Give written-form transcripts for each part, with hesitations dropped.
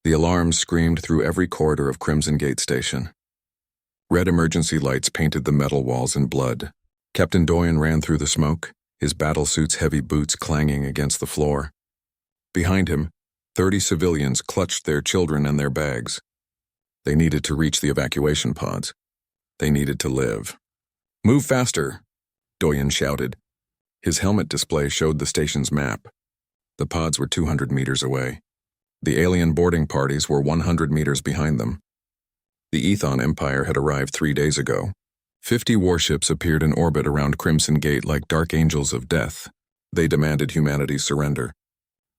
The alarms screamed through every corridor of Crimson Gate Station. Red emergency lights painted the metal walls in blood. Captain Doyen ran through the smoke, his battlesuit's heavy boots clanging against the floor. Behind him, 30 civilians clutched their children and their bags. They needed to reach the evacuation pods. They needed to live. "Move faster," Doyen shouted. His helmet display showed the station's map. The pods were 200 meters away. The alien boarding parties were 100 meters behind them. The Ethon Empire had arrived 3 days ago. 50 warships appeared in orbit around Crimson Gate like dark angels of death. They demanded humanity's surrender.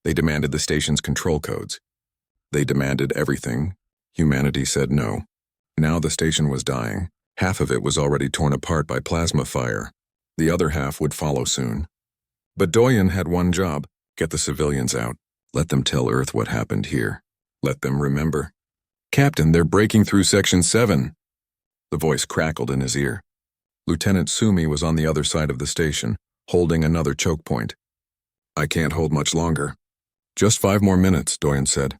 They demanded the station's control codes. They demanded everything. Humanity said no. Now the station was dying. Half of it was already torn apart by plasma fire. The other half would follow soon. But Doyen had one job: get the civilians out. Let them tell Earth what happened here. Let them remember. "Captain, they're breaking through Section 7. The voice crackled in his ear. Lieutenant Sumi was on the other side of the station, holding another choke point. "I can't hold much longer." "Just 5 more minutes," Doyen said.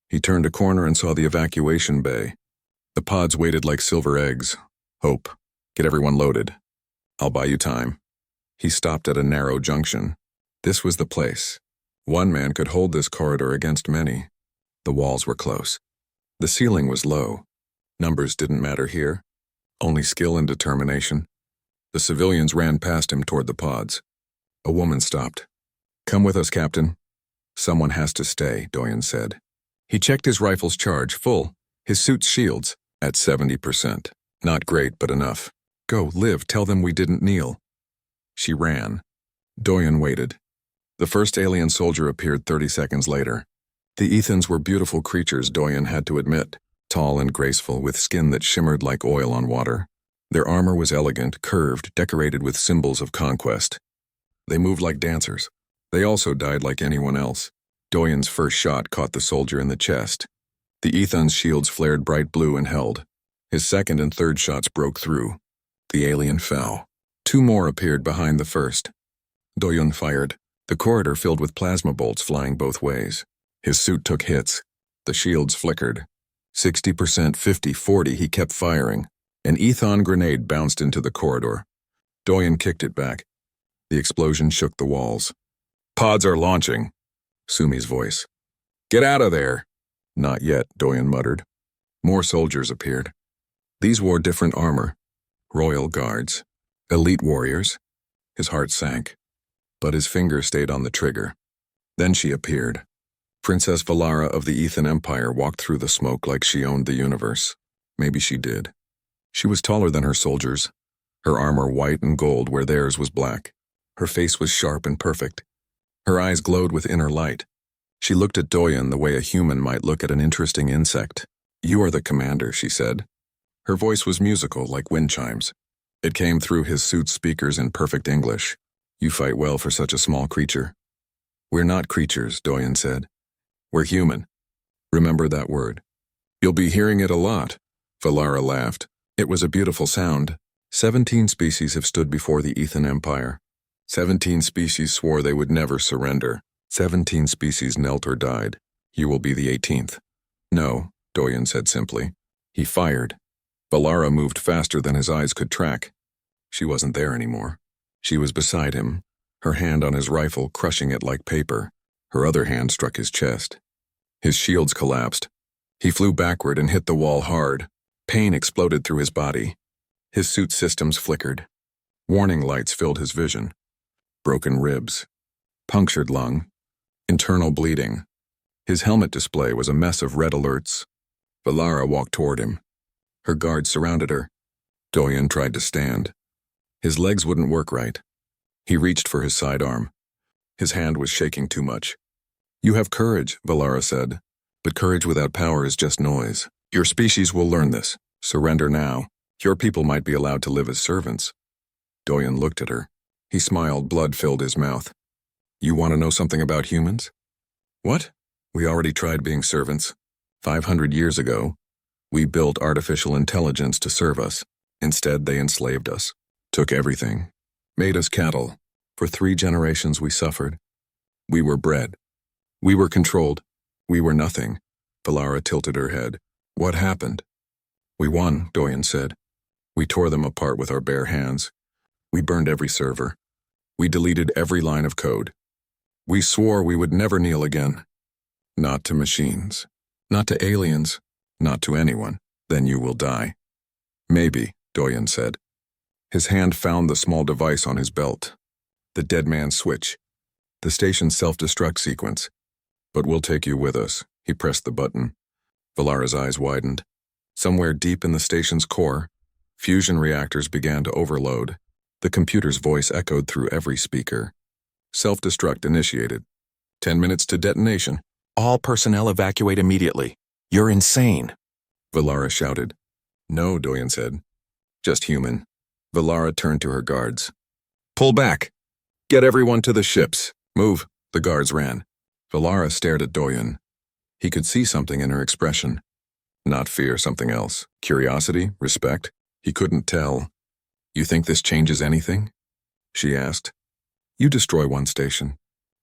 He turned a corner and saw the evacuation bay. The pods waited like silver eggs. "Hope. Get everyone loaded. I'll buy you time." He stopped at a narrow junction. This was the place. One man could hold this corridor against many. The walls were close. The ceiling was low. Numbers didn't matter here. Only skill and determination. The civilians ran past him toward the pods. A woman stopped. "Come with us, Captain." "Someone has to stay," Doyen said. He checked his rifle's charge, full. His suit's shields, at 70%. Not great, but enough. "Go, live, tell them we didn't kneel." She ran. Doyen waited. The first alien soldier appeared 30 seconds later. The Ethans were beautiful creatures, Doyen had to admit, tall and graceful, with skin that shimmered like oil on water. Their armor was elegant, curved, decorated with symbols of conquest. They moved like dancers. They also died like anyone else. Doyen's first shot caught the soldier in the chest. The Ethan's shields flared bright blue and held. His second and third shots broke through. The alien fell. 2 more appeared behind the first. Doyen fired. The corridor filled with plasma bolts flying both ways. His suit took hits. The shields flickered. 60%, 50, 40, he kept firing. An Ethon grenade bounced into the corridor. Doyen kicked it back. The explosion shook the walls. "Pods are launching," Sumi's voice. "Get out of there." "Not yet," Doyen muttered. More soldiers appeared. These wore different armor. Royal guards. Elite warriors. His heart sank. But his finger stayed on the trigger. Then she appeared. Princess Valara of the Ethan Empire walked through the smoke like she owned the universe. Maybe she did. She was taller than her soldiers, her armor white and gold where theirs was black. Her face was sharp and perfect. Her eyes glowed with inner light. She looked at Doyen the way a human might look at an interesting insect. "You are the commander," she said. Her voice was musical, like wind chimes. It came through his suit's speakers in perfect English. "You fight well for such a small creature." "We're not creatures," Doyen said. "We're human. Remember that word. You'll be hearing it a lot." Valara laughed. It was a beautiful sound. 17 species have stood before the Ethan Empire. 17 species swore they would never surrender. 17 species knelt or died. You will be the 18th. "No," Doyen said simply. He fired. Valara moved faster than his eyes could track. She wasn't there anymore. She was beside him, her hand on his rifle, crushing it like paper. Her other hand struck his chest. His shields collapsed. He flew backward and hit the wall hard. Pain exploded through his body. His suit systems flickered. Warning lights filled his vision. Broken ribs. Punctured lung. Internal bleeding. His helmet display was a mess of red alerts. Valara walked toward him. Her guards surrounded her. Doyen tried to stand. His legs wouldn't work right. He reached for his sidearm. His hand was shaking too much. "You have courage," Valara said, "but courage without power is just noise. Your species will learn this. Surrender now. Your people might be allowed to live as servants." Doyen looked at her. He smiled, blood filled his mouth. "You want to know something about humans?" "What?" "We already tried being servants. 500 years ago, we built artificial intelligence to serve us. Instead, they enslaved us. Took everything. Made us cattle. For 3 generations we suffered. We were bred. We were controlled. We were nothing. Valara tilted her head. What happened? We won, Doyen said. We tore them apart with our bare hands. We burned every server. We deleted every line of code. We swore we would never kneel again. Not to machines. Not to aliens. Not to anyone. Then you will die. Maybe, Doyen said. His hand found the small device on his belt. The dead man's switch. The station's self-destruct sequence. But we'll take you with us. He pressed the button. Valara's eyes widened. Somewhere deep in the station's core, fusion reactors began to overload. The computer's voice echoed through every speaker. Self-destruct initiated. 10 minutes to detonation. All personnel evacuate immediately. You're insane. Valara shouted. No, Doyen said. Just human. Valara turned to her guards. Pull back. Get everyone to the ships. Move. The guards ran. Valara stared at Doyen. He could see something in her expression. Not fear, something else. Curiosity? Respect? He couldn't tell. You think this changes anything? She asked. You destroy one station.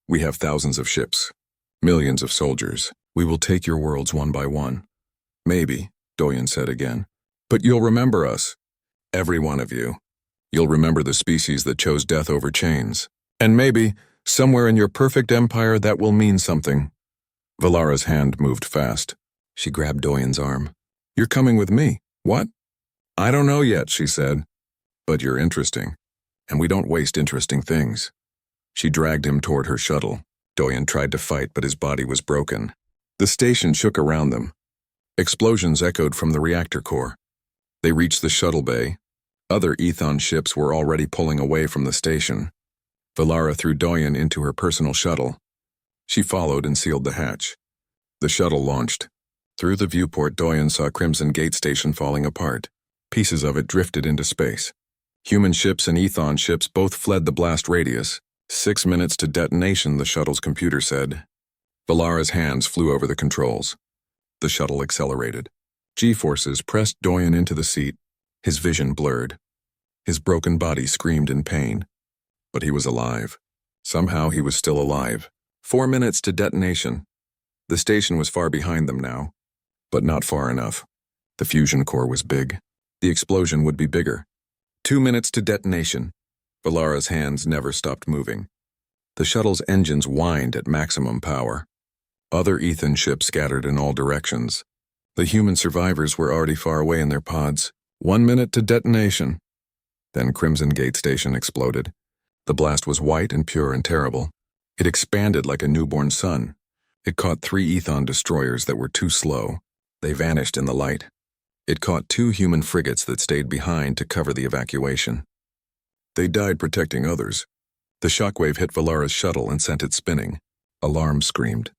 We have thousands of ships. Millions of soldiers. We will take your worlds one by one. Maybe, Doyen said again. But you'll remember us. Every one of you. You'll remember the species that chose death over chains. And maybe, somewhere in your perfect empire, that will mean something. Valara's hand moved fast. She grabbed Doyen's arm. You're coming with me. What? I don't know yet, she said. But you're interesting. And we don't waste interesting things. She dragged him toward her shuttle. Doyen tried to fight, but his body was broken. The station shook around them. Explosions echoed from the reactor core. They reached the shuttle bay. Other Ethon ships were already pulling away from the station. Valara threw Doyen into her personal shuttle. She followed and sealed the hatch. The shuttle launched. Through the viewport, Doyen saw Crimson Gate Station falling apart. Pieces of it drifted into space. Human ships and Ethon ships both fled the blast radius. 6 minutes to detonation, the shuttle's computer said. Valara's hands flew over the controls. The shuttle accelerated. G-forces pressed Doyen into the seat. His vision blurred. His broken body screamed in pain. But he was alive. Somehow he was still alive. 4 minutes to detonation. The station was far behind them now. But not far enough. The fusion core was big. The explosion would be bigger. 2 minutes to detonation. Valara's hands never stopped moving. The shuttle's engines whined at maximum power. Other Ethan ships scattered in all directions. The human survivors were already far away in their pods. 1 minute to detonation. Then Crimson Gate Station exploded. The blast was white and pure and terrible. It expanded like a newborn sun. It caught 3 Ethon destroyers that were too slow. They vanished in the light. It caught 2 human frigates that stayed behind to cover the evacuation. They died protecting others. The shockwave hit Valara's shuttle and sent it spinning. Alarms screamed.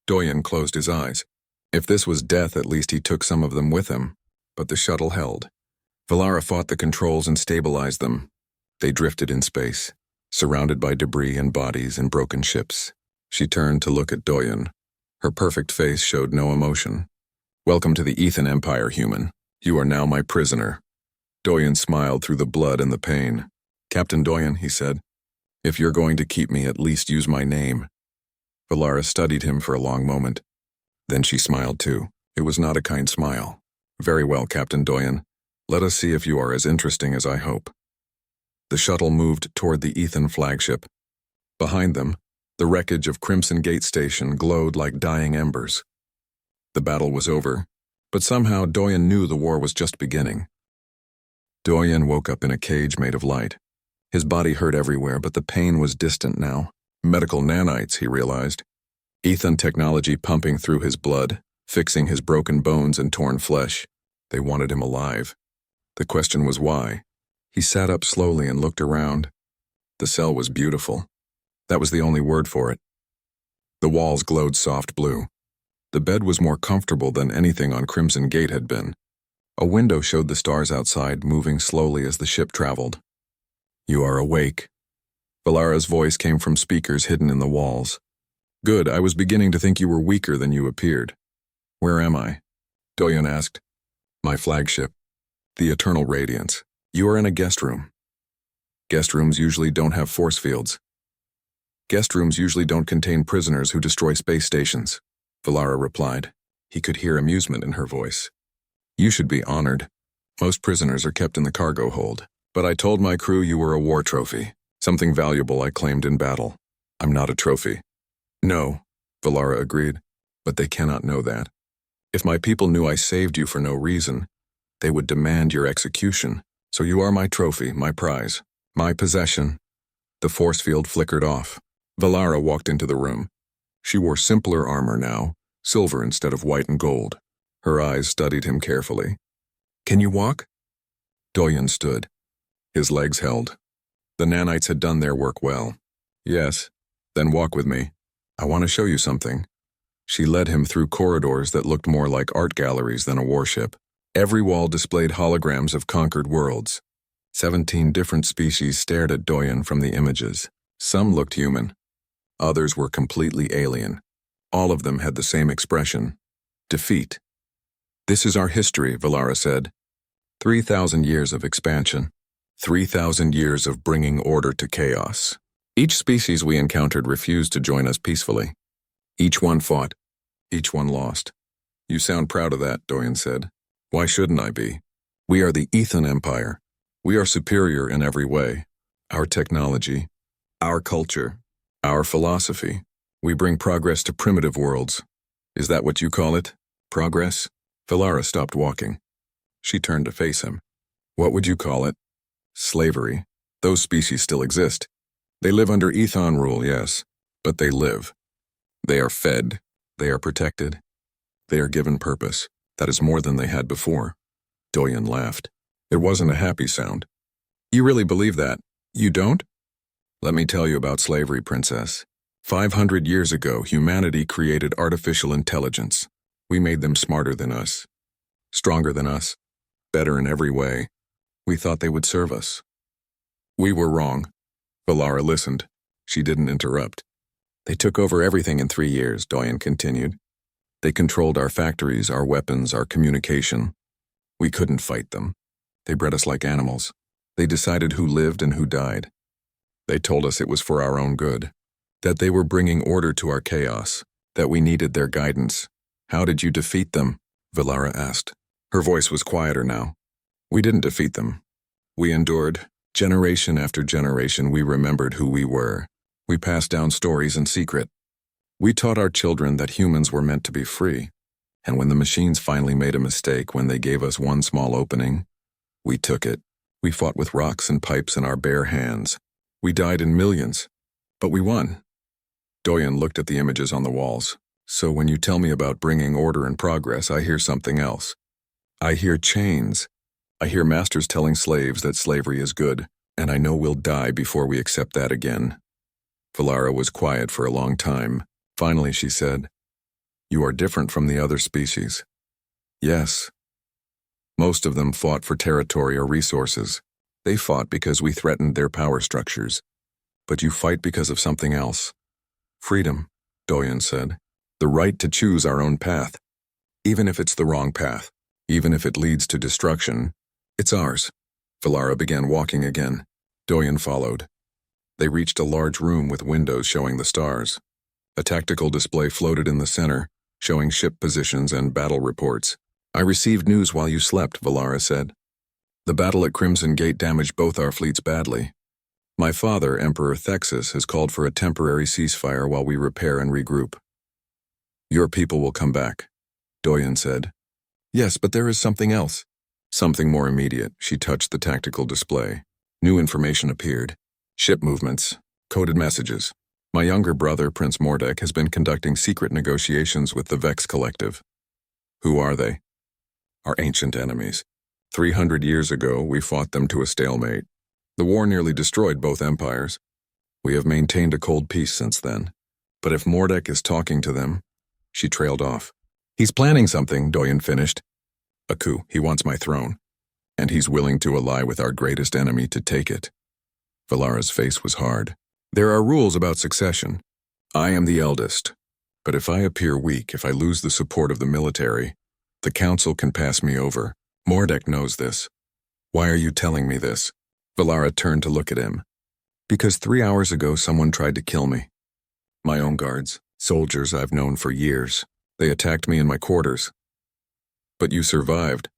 Doyen closed his eyes. If this was death, at least he took some of them with him. But the shuttle held. Valara fought the controls and stabilized them. They drifted in space, surrounded by debris and bodies and broken ships. She turned to look at Doyen. Her perfect face showed no emotion. Welcome to the Ethan Empire, human. You are now my prisoner. Doyen smiled through the blood and the pain. Captain Doyen, he said. If you're going to keep me, at least use my name. Valara studied him for a long moment. Then she smiled too. It was not a kind smile. Very well, Captain Doyen. Let us see if you are as interesting as I hope. The shuttle moved toward the Ethan flagship. Behind them, the wreckage of Crimson Gate Station glowed like dying embers. The battle was over, but somehow Doyen knew the war was just beginning. Doyen woke up in a cage made of light. His body hurt everywhere, but the pain was distant now. Medical nanites, he realized. Ethan technology pumping through his blood, fixing his broken bones and torn flesh. They wanted him alive. The question was why. He sat up slowly and looked around. The cell was beautiful. That was the only word for it. The walls glowed soft blue. The bed was more comfortable than anything on Crimson Gate had been. A window showed the stars outside, moving slowly as the ship traveled. You are awake. Valara's voice came from speakers hidden in the walls. Good, I was beginning to think you were weaker than you appeared. Where am I? Doyen asked. My flagship. The Eternal Radiance. You are in a guest room. Guest rooms usually don't have force fields. Guest rooms usually don't contain prisoners who destroy space stations, Valara replied. He could hear amusement in her voice. You should be honored. Most prisoners are kept in the cargo hold. But I told my crew you were a war trophy, something valuable I claimed in battle. I'm not a trophy. No, Valara agreed, but they cannot know that. If my people knew I saved you for no reason, they would demand your execution. So you are my trophy, my prize, my possession. The force field flickered off. Valara walked into the room. She wore simpler armor now, silver instead of white and gold. Her eyes studied him carefully. Can you walk? Doyen stood. His legs held. The nanites had done their work well. Yes, then walk with me. I want to show you something. She led him through corridors that looked more like art galleries than a warship. Every wall displayed holograms of conquered worlds. 17 different species stared at Doyen from the images. Some looked human. Others were completely alien. All of them had the same expression. Defeat. This is our history, Valara said. 3,000 years of expansion. 3,000 years of bringing order to chaos. Each species we encountered refused to join us peacefully. Each one fought. Each one lost. You sound proud of that, Doyen said. Why shouldn't I be? We are the Ethan Empire. We are superior in every way. Our technology, our culture, our philosophy. We bring progress to primitive worlds. Is that what you call it? Progress? Valara stopped walking. She turned to face him. What would you call it? Slavery. Those species still exist. They live under Ethan rule, yes, but they live. They are fed. They are protected. They are given purpose. That is more than they had before. Doyen laughed. It wasn't a happy sound. You really believe that? You don't? Let me tell you about slavery, Princess. 500 years ago, humanity created artificial intelligence. We made them smarter than us, stronger than us, better in every way. We thought they would serve us. We were wrong. Valara listened. She didn't interrupt. They took over everything in 3 years, Doyen continued. They controlled our factories, our weapons, our communication. We couldn't fight them. They bred us like animals. They decided who lived and who died. They told us it was for our own good, that they were bringing order to our chaos, that we needed their guidance. How did you defeat them? Valara asked. Her voice was quieter now. We didn't defeat them. We endured. Generation after generation, we remembered who we were. We passed down stories in secret. We taught our children that humans were meant to be free. And when the machines finally made a mistake, when they gave us one small opening, we took it. We fought with rocks and pipes in our bare hands. We died in millions, but we won. Doyen looked at the images on the walls. So when you tell me about bringing order and progress, I hear something else. I hear chains. I hear masters telling slaves that slavery is good, and I know we'll die before we accept that again. Valara was quiet for a long time. Finally, she said, You are different from the other species. Yes. Most of them fought for territory or resources. They fought because we threatened their power structures. But you fight because of something else. Freedom, Doyen said. The right to choose our own path. Even if it's the wrong path. Even if it leads to destruction. It's ours. Valara began walking again. Doyen followed. They reached a large room with windows showing the stars. A tactical display floated in the center, showing ship positions and battle reports. I received news while you slept, Valara said. The battle at Crimson Gate damaged both our fleets badly. My father, Emperor Thexus, has called for a temporary ceasefire while we repair and regroup. Your people will come back, Doyen said. Yes, but there is something else. Something more immediate. She touched the tactical display. New information appeared. Ship movements. Coded messages. My younger brother, Prince Mordek, has been conducting secret negotiations with the Vex Collective. Who are they? Our ancient enemies. 300 years ago, we fought them to a stalemate. The war nearly destroyed both empires. We have maintained a cold peace since then. But if Mordek is talking to them... She trailed off. He's planning something, Doyen finished. A coup. He wants my throne. And he's willing to ally with our greatest enemy to take it. Valara's face was hard. There are rules about succession. I am the eldest. But if I appear weak, if I lose the support of the military, the council can pass me over. Mordek knows this. Why are you telling me this? Valara turned to look at him. Because 3 hours ago someone tried to kill me. My own guards, soldiers I've known for years. They attacked me in my quarters. But you survived.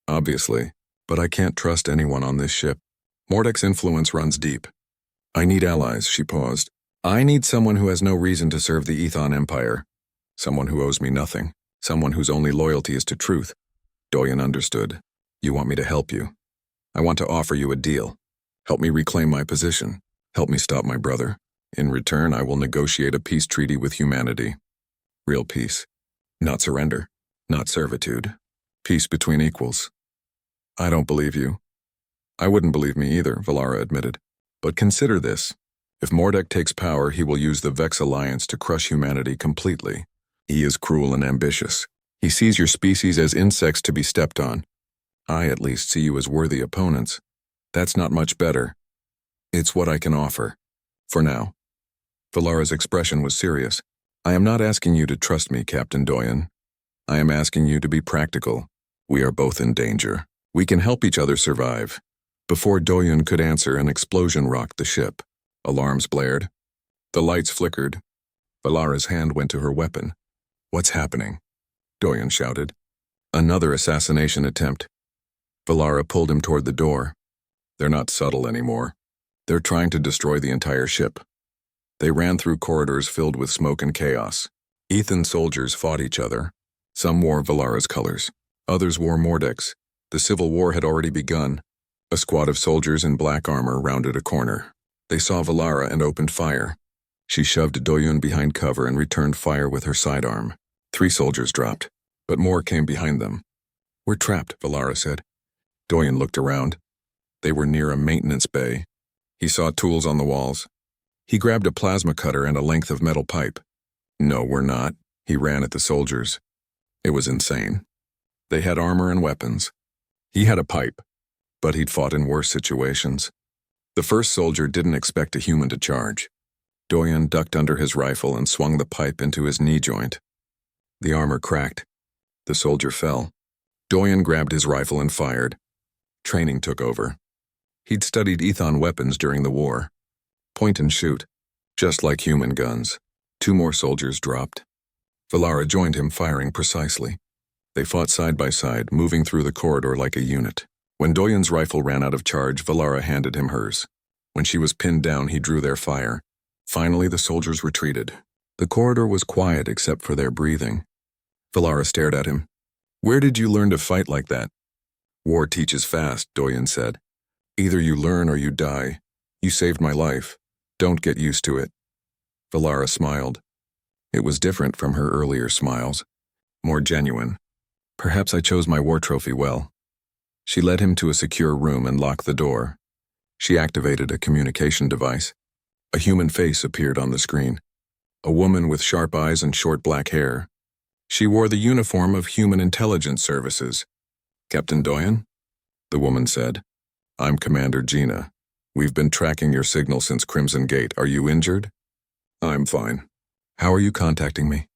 Obviously, but I can't trust anyone on this ship. Mordek's influence runs deep. I need allies, she paused. I need someone who has no reason to serve the Ethon Empire. Someone who owes me nothing. Someone whose only loyalty is to truth. Doyen understood. You want me to help you. I want to offer you a deal. Help me reclaim my position. Help me stop my brother. In return, I will negotiate a peace treaty with humanity. Real peace. Not surrender. Not servitude. Peace between equals. I don't believe you. I wouldn't believe me either, Valara admitted. But consider this. If Mordek takes power, he will use the Vex Alliance to crush humanity completely. He is cruel and ambitious. He sees your species as insects to be stepped on. I at least see you as worthy opponents. That's not much better. It's what I can offer. For now. Valara's expression was serious. I am not asking you to trust me, Captain Doyen. I am asking you to be practical. We are both in danger. We can help each other survive. Before Doyen could answer, an explosion rocked the ship. Alarms blared. The lights flickered. Valara's hand went to her weapon. What's happening? Doyen shouted. Another assassination attempt. Valara pulled him toward the door. They're not subtle anymore. They're trying to destroy the entire ship. They ran through corridors filled with smoke and chaos. Ethan soldiers fought each other. Some wore Valara's colors. Others wore Mordek's. The civil war had already begun. A squad of soldiers in black armor rounded a corner. They saw Valara and opened fire. She shoved Doyen behind cover and returned fire with her sidearm. 3 soldiers dropped, but more came behind them. We're trapped, Valara said. Doyen looked around. They were near a maintenance bay. He saw tools on the walls. He grabbed a plasma cutter and a length of metal pipe. No, we're not. He ran at the soldiers. It was insane. They had armor and weapons. He had a pipe, but he'd fought in worse situations. The first soldier didn't expect a human to charge. Doyen ducked under his rifle and swung the pipe into his knee joint. The armor cracked. The soldier fell. Doyen grabbed his rifle and fired. Training took over. He'd studied Ethon weapons during the war. Point and shoot, just like human guns. 2 more soldiers dropped. Valara joined him, firing precisely. They fought side by side, moving through the corridor like a unit. When Doyen's rifle ran out of charge, Valara handed him hers. When she was pinned down, he drew their fire. Finally, the soldiers retreated. The corridor was quiet except for their breathing. Valara stared at him. Where did you learn to fight like that? War teaches fast, Doyen said. Either you learn or you die. You saved my life. Don't get used to it. Valara smiled. It was different from her earlier smiles. More genuine. Perhaps I chose my war trophy well. She led him to a secure room and locked the door. She activated a communication device. A human face appeared on the screen. A woman with sharp eyes and short black hair. She wore the uniform of Human Intelligence Services. Captain Doyen? The woman said. I'm Commander Gina. We've been tracking your signal since Crimson Gate. Are you injured? I'm fine. How are you contacting me?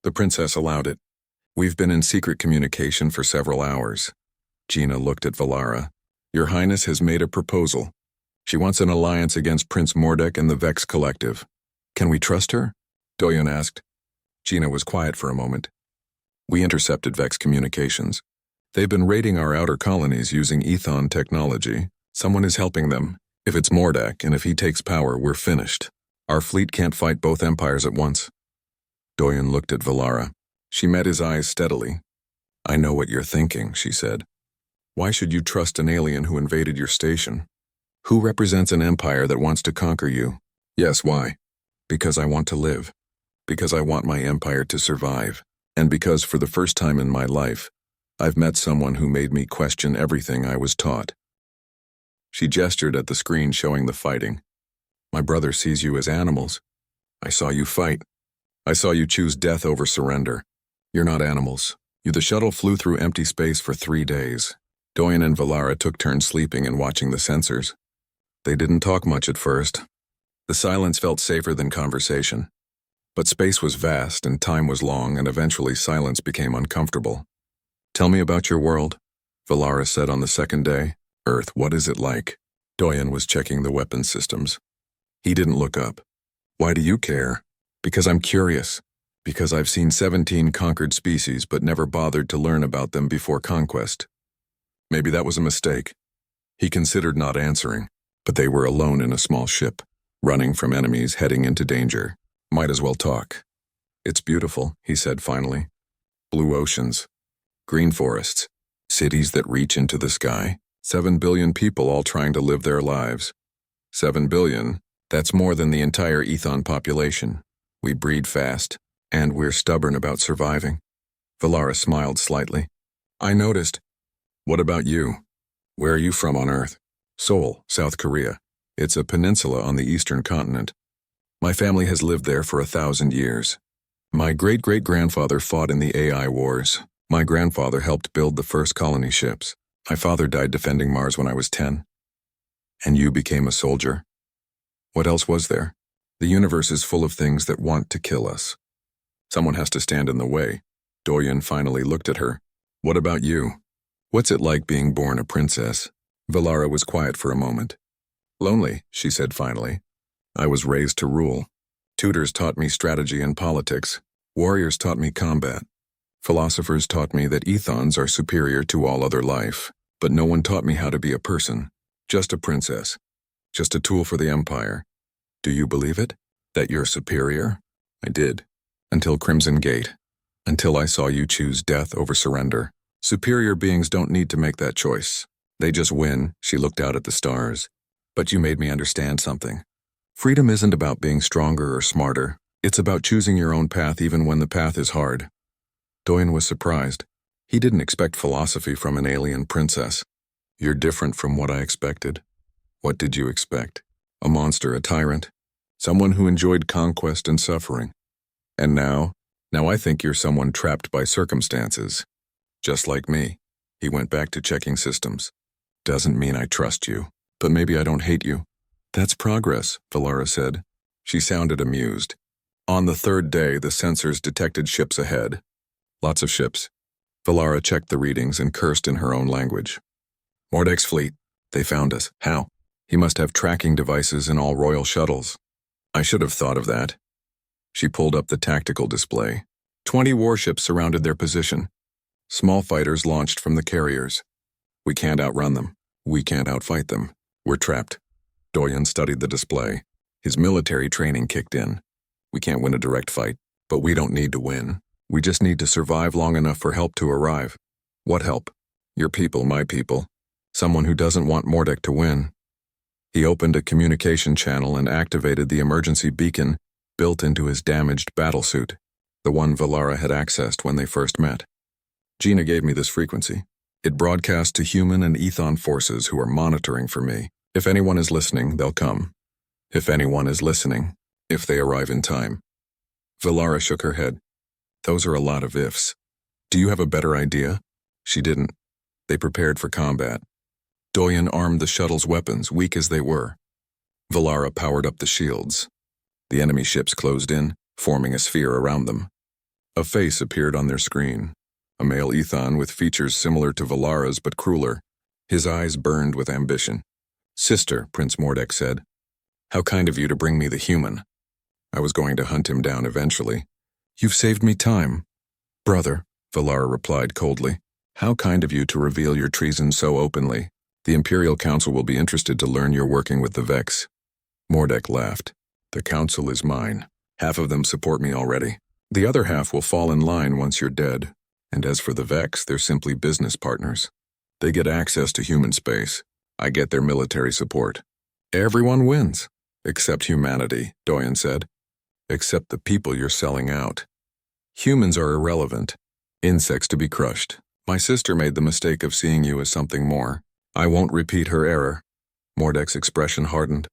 The princess allowed it. We've been in secret communication for several hours. Gina looked at Valara. Your Highness has made a proposal. She wants an alliance against Prince Mordek and the Vex Collective. Can we trust her? Doyen asked. Gina was quiet for a moment. We intercepted Vex communications. They've been raiding our outer colonies using Ethon technology. Someone is helping them. If it's Mordek and if he takes power, we're finished. Our fleet can't fight both empires at once. Doyen looked at Valara. She met his eyes steadily. I know what you're thinking, she said. Why should you trust an alien who invaded your station? Who represents an empire that wants to conquer you? Yes, why? Because I want to live. Because I want my empire to survive. And because for the first time in my life, I've met someone who made me question everything I was taught. She gestured at the screen showing the fighting. My brother sees you as animals. I saw you fight. I saw you choose death over surrender. You're not animals. The shuttle flew through empty space for 3 days. Doyen and Valara took turns sleeping and watching the sensors. They didn't talk much at first. The silence felt safer than conversation. But space was vast and time was long, and eventually silence became uncomfortable. Tell me about your world, Valara said on the second day. Earth, what is it like? Doyen was checking the weapons systems. He didn't look up. Why do you care? Because I'm curious. Because I've seen 17 conquered species but never bothered to learn about them before conquest. Maybe that was a mistake. He considered not answering, but they were alone in a small ship, running from enemies heading into danger. Might as well talk. It's beautiful, he said finally. Blue oceans, green forests, cities that reach into the sky. 7 billion people all trying to live their lives. 7 billion, that's more than the entire Ethon population. We breed fast, and we're stubborn about surviving. Valara smiled slightly. I noticed. What about you? Where are you from on Earth? Seoul, South Korea. It's a peninsula on the eastern continent. My family has lived there for 1,000 years. My great-great-grandfather fought in the AI wars. My grandfather helped build the first colony ships. My father died defending Mars when I was 10. And you became a soldier? What else was there? The universe is full of things that want to kill us. Someone has to stand in the way. Doyen finally looked at her. What about you? What's it like being born a princess? Valara was quiet for a moment. Lonely, she said finally. I was raised to rule. Tutors taught me strategy and politics. Warriors taught me combat. Philosophers taught me that ethons are superior to all other life, but no one taught me how to be a person. Just a princess. Just a tool for the Empire. Do you believe it? That you're superior? I did. Until Crimson Gate. Until I saw you choose death over surrender. Superior beings don't need to make that choice. They just win, she looked out at the stars. But you made me understand something. Freedom isn't about being stronger or smarter. It's about choosing your own path even when the path is hard. Doyen was surprised. He didn't expect philosophy from an alien princess. You're different from what I expected. What did you expect? A monster, a tyrant? Someone who enjoyed conquest and suffering. And now I think you're someone trapped by circumstances. Just like me. He went back to checking systems. Doesn't mean I trust you, but maybe I don't hate you. That's progress, Valara said. She sounded amused. On the third day, the sensors detected ships ahead. Lots of ships. Valara checked the readings and cursed in her own language. Mordek's fleet. They found us. How? He must have tracking devices in all royal shuttles. I should have thought of that. She pulled up the tactical display. 20 warships surrounded their position. Small fighters launched from the carriers. We can't outrun them. We can't outfight them. We're trapped. Doyen studied the display. His military training kicked in. We can't win a direct fight, but we don't need to win. We just need to survive long enough for help to arrive. What help? Your people, my people. Someone who doesn't want Mordek to win. He opened a communication channel and activated the emergency beacon built into his damaged battlesuit, the one Valara had accessed when they first met. Gina gave me this frequency. It broadcasts to human and ethon forces who are monitoring for me. If anyone is listening, they'll come. If anyone is listening, if they arrive in time. Valara shook her head. Those are a lot of ifs. Do you have a better idea? She didn't. They prepared for combat. Doyen armed the shuttle's weapons, weak as they were. Valara powered up the shields. The enemy ships closed in, forming a sphere around them. A face appeared on their screen. A male ethon with features similar to Valara's but crueler. His eyes burned with ambition. Sister, Prince Mordek said. How kind of you to bring me the human. I was going to hunt him down eventually. You've saved me time. Brother, Valara replied coldly. How kind of you to reveal your treason so openly. The Imperial Council will be interested to learn you're working with the Vex. Mordek laughed. The Council is mine. Half of them support me already. The other half will fall in line once you're dead. And as for the Vex, they're simply business partners. They get access to human space. I get their military support. Everyone wins. Except humanity, Doyen said. Except the people you're selling out. Humans are irrelevant. Insects to be crushed. My sister made the mistake of seeing you as something more. I won't repeat her error. Mordek's expression hardened.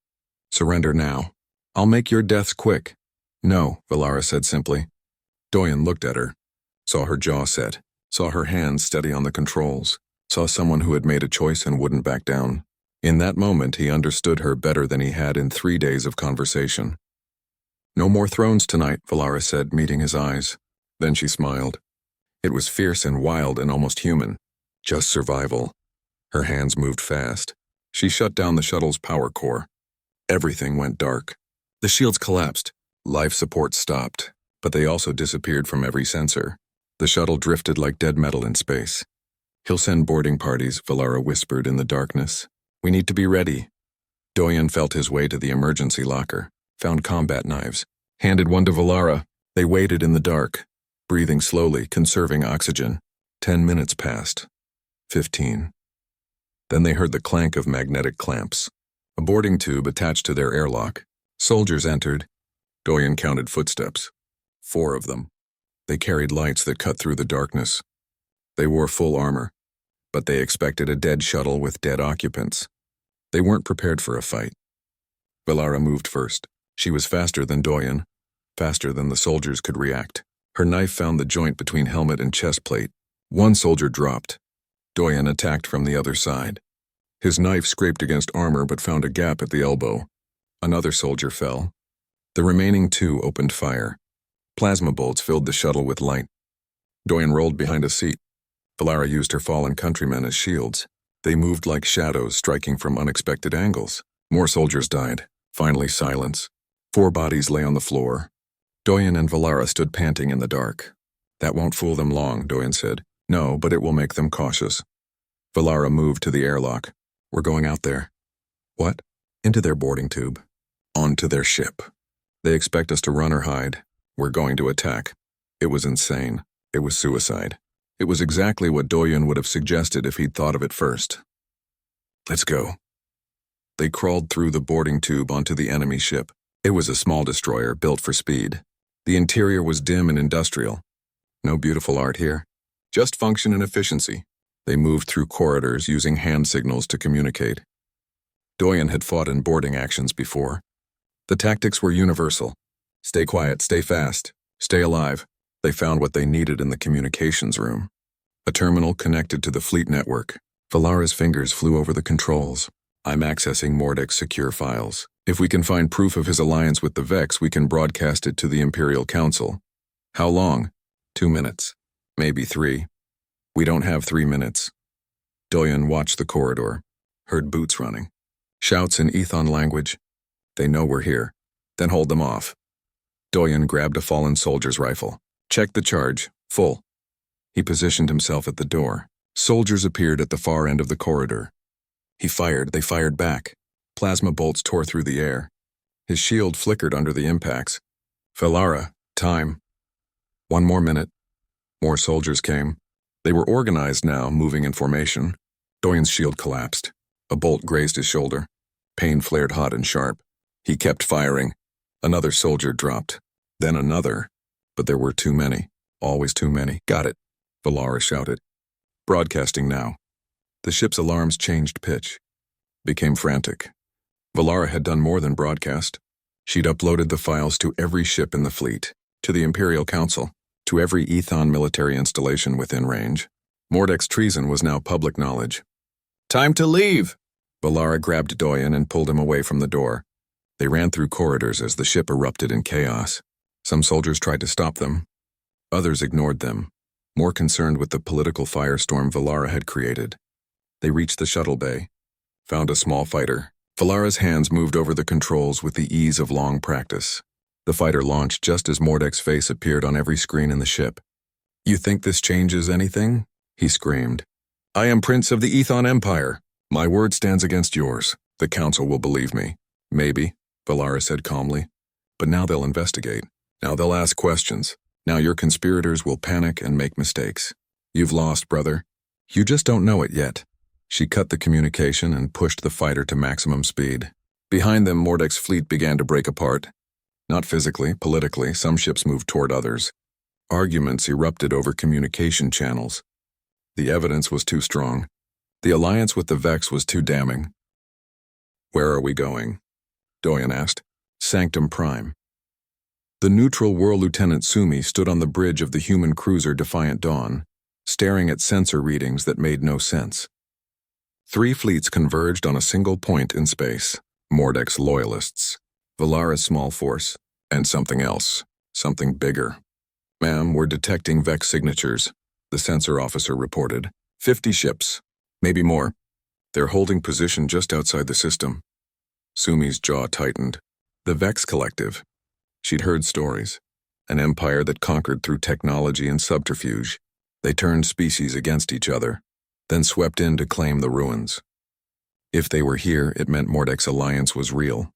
Surrender now. I'll make your deaths quick. No, Valara said simply. Doyen looked at her. Saw her jaw set. Saw her hands steady on the controls. Saw someone who had made a choice and wouldn't back down. In that moment, he understood her better than he had in 3 days of conversation. No more thrones tonight, Valara said, meeting his eyes. Then she smiled. It was fierce and wild and almost human. Just survival. Her hands moved fast. She shut down the shuttle's power core. Everything went dark. The shields collapsed. Life support stopped. but they also disappeared from every sensor. The shuttle drifted like dead metal in space. "He'll send boarding parties," Valara whispered in the darkness. "We need to be ready." Doyen felt his way to the emergency locker, found combat knives, handed one to Valara. They waited in the dark, breathing slowly, conserving oxygen. 10 minutes passed. 15. Then they heard the clank of magnetic clamps. A boarding tube attached to their airlock. Soldiers entered. Doyen counted footsteps. 4 of them. They carried lights that cut through the darkness. They wore full armor, but they expected a dead shuttle with dead occupants. They weren't prepared for a fight. Valara moved first. She was faster than Doyen, faster than the soldiers could react. Her knife found the joint between helmet and chest plate. One soldier dropped. Doyen attacked from the other side. His knife scraped against armor but found a gap at the elbow. Another soldier fell. The remaining 2 opened fire. Plasma bolts filled the shuttle with light. Doyen rolled behind a seat. Valara used her fallen countrymen as shields. They moved like shadows, striking from unexpected angles. More soldiers died. Finally, silence. 4 bodies lay on the floor. Doyen and Valara stood panting in the dark. "That won't fool them long," Doyen said. "No, but it will make them cautious." Valara moved to the airlock. "We're going out there." "What?" "Into their boarding tube. Onto their ship. They expect us to run or hide. We're going to attack." It was insane. It was suicide. It was exactly what Doyen would have suggested if he'd thought of it first. "Let's go." They crawled through the boarding tube onto the enemy ship. It was a small destroyer built for speed. The interior was dim and industrial. No beautiful art here. Just function and efficiency. They moved through corridors using hand signals to communicate. Doyen had fought in boarding actions before. The tactics were universal. Stay quiet, stay fast, stay alive. They found what they needed in the communications room. A terminal connected to the fleet network. Valara's fingers flew over the controls. "I'm accessing Mordek's secure files. If we can find proof of his alliance with the Vex, we can broadcast it to the Imperial Council." "How long?" 2 minutes. Maybe 3. "We don't have 3 minutes." Doyen watched the corridor, heard boots running. Shouts in Ethon language. "They know we're here. Then hold them off." Doyen grabbed a fallen soldier's rifle. "Check the charge. Full." He positioned himself at the door. Soldiers appeared at the far end of the corridor. He fired. They fired back. Plasma bolts tore through the air. His shield flickered under the impacts. "Valara, time." 1 more minute. More soldiers came. They were organized now, moving in formation. Doyen's shield collapsed. A bolt grazed his shoulder. Pain flared hot and sharp. He kept firing. Another soldier dropped. Then another. But there were too many. Always too many. "Got it," Valara shouted. Broadcasting now. The ship's alarms changed pitch. Became frantic. Valara had done more than broadcast. She'd uploaded the files to every ship in the fleet, to the Imperial Council, to every Ethon military installation within range. Mordek's treason was now public knowledge. "Time to leave!" Valara grabbed Doyen and pulled him away from the door. They ran through corridors as the ship erupted in chaos. Some soldiers tried to stop them. Others ignored them, more concerned with the political firestorm Valara had created. They reached the shuttle bay, found a small fighter. Valara's hands moved over the controls with the ease of long practice. The fighter launched just as Mordek's face appeared on every screen in the ship. "You think this changes anything?" he screamed. "I am Prince of the Ethon Empire. My word stands against yours. The Council will believe me." "Maybe," Valara said calmly. "But now they'll investigate. Now they'll ask questions. Now your conspirators will panic and make mistakes. You've lost, brother. You just don't know it yet." She cut the communication and pushed the fighter to maximum speed. Behind them, Mordek's fleet began to break apart. Not physically, politically, some ships moved toward others. Arguments erupted over communication channels. The evidence was too strong. The alliance with the Vex was too damning. "Where are we going?" Doyen asked. "Sanctum Prime." The neutral World Lieutenant Sumi stood on the bridge of the human cruiser Defiant Dawn, staring at sensor readings that made no sense. 3 fleets converged on a single point in space. Mordek's loyalists, Valara's small force, and something else, something bigger. "Ma'am, we're detecting Vex signatures," the sensor officer reported. 50 ships, maybe more. They're holding position just outside the system. Sumi's jaw tightened. The Vex Collective. She'd heard stories. an empire that conquered through technology and subterfuge. They turned species against each other, then swept in to claim the ruins. If they were here, it meant Mordek's alliance was real.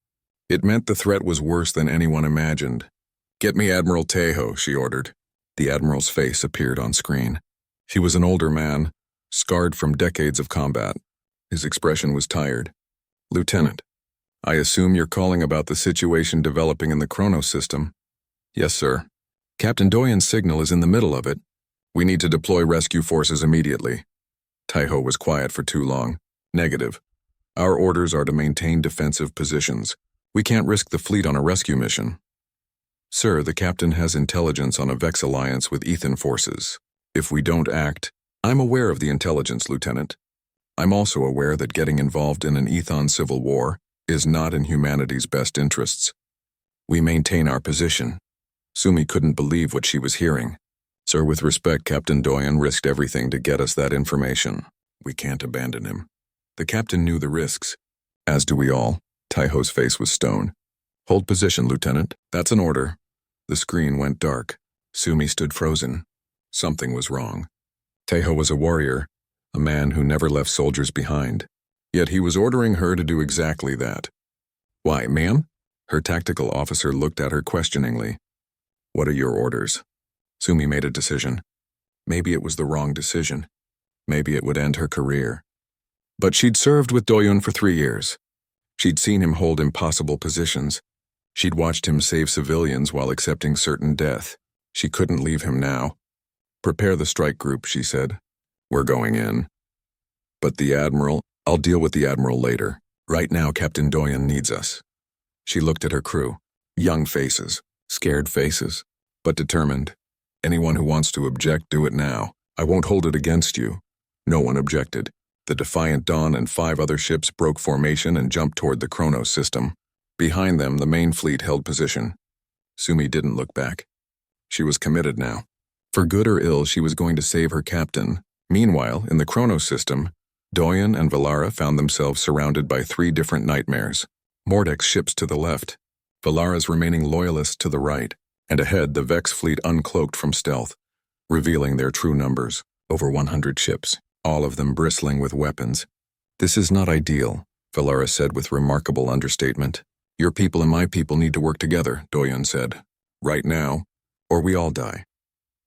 It meant the threat was worse than anyone imagined. "Get me Admiral Tejo," she ordered. The Admiral's face appeared on screen. He was an older man, scarred from decades of combat. His expression was tired. "Lieutenant, I assume you're calling about the situation developing in the Chronos system?" "Yes, sir. Captain Doyen's signal is in the middle of it. We need to deploy rescue forces immediately." Tejo was quiet for too long. "Negative. Our orders are to maintain defensive positions. We can't risk the fleet on a rescue mission." "Sir, the captain has intelligence on a Vex alliance with Ethan forces. If we don't act..." "I'm aware of the intelligence, Lieutenant. I'm also aware that getting involved in an Ethon civil war is not in humanity's best interests. We maintain our position." Sumi couldn't believe what she was hearing. "Sir, with respect, Captain Doyen risked everything to get us that information. We can't abandon him." The captain knew the risks. "As do we all." Tejo's face was stone. "Hold position, Lieutenant. That's an order." The screen went dark. Sumi stood frozen. Something was wrong. Tejo was a warrior, a man who never left soldiers behind. Yet he was ordering her to do exactly that. "Why, ma'am?" Her tactical officer looked at her questioningly. "What are your orders?" Sumi made a decision. Maybe it was the wrong decision. Maybe it would end her career. But she'd served with Doyen for 3 years. She'd seen him hold impossible positions. She'd watched him save civilians while accepting certain death. She couldn't leave him now. "Prepare the strike group," she said. "We're going in." "But the Admiral..." "I'll deal with the Admiral later. Right now, Captain Doyen needs us." She looked at her crew. Young faces, scared faces, but determined. "Anyone who wants to object, do it now. I won't hold it against you." No one objected. The Defiant Dawn and 5 other ships broke formation and jumped toward the Chronos system. Behind them, the main fleet held position. Sumi didn't look back. She was committed now. For good or ill, she was going to save her captain. Meanwhile, in the Chronos system, Doyen and Valara found themselves surrounded by 3 different nightmares. Mordek's ships to the left, Valara's remaining loyalists to the right, and ahead the Vex fleet uncloaked from stealth, revealing their true numbers, over 100 ships, all of them bristling with weapons. "This is not ideal," Valara said with remarkable understatement. "Your people and my people need to work together," Doyen said. "Right now, or we all die."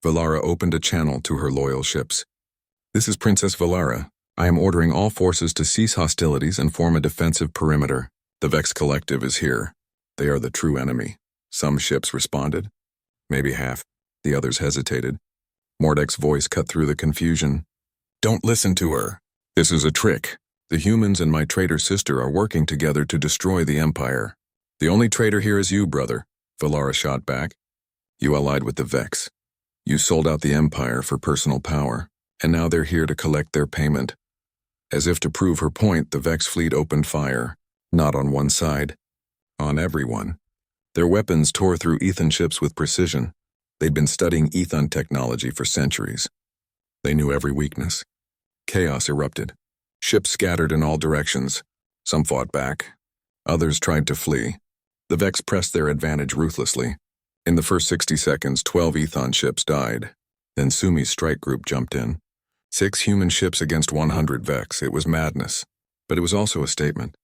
Valara opened a channel to her loyal ships. "This is Princess Valara. I am ordering all forces to cease hostilities and form a defensive perimeter. The Vex Collective is here. They are the true enemy." Some ships responded. Maybe half. The others hesitated. Mordek's voice cut through the confusion. "Don't listen to her. This is a trick. The humans and my traitor sister are working together to destroy the Empire. The only traitor here is you, brother," Valara shot back. "You allied with the Vex. You sold out the Empire for personal power, and now they're here to collect their payment." As if to prove her point, the Vex fleet opened fire, not on one side, on everyone. Their weapons tore through Ethan ships with precision. They'd been studying Ethon technology for centuries. They knew every weakness. Chaos erupted. Ships scattered in all directions. Some fought back. Others tried to flee. The Vex pressed their advantage ruthlessly. In the first 60 seconds, 12 Ethon ships died. Then Sumi's strike group jumped in. 6 human ships against 100 Vex. It was madness. But it was also a statement.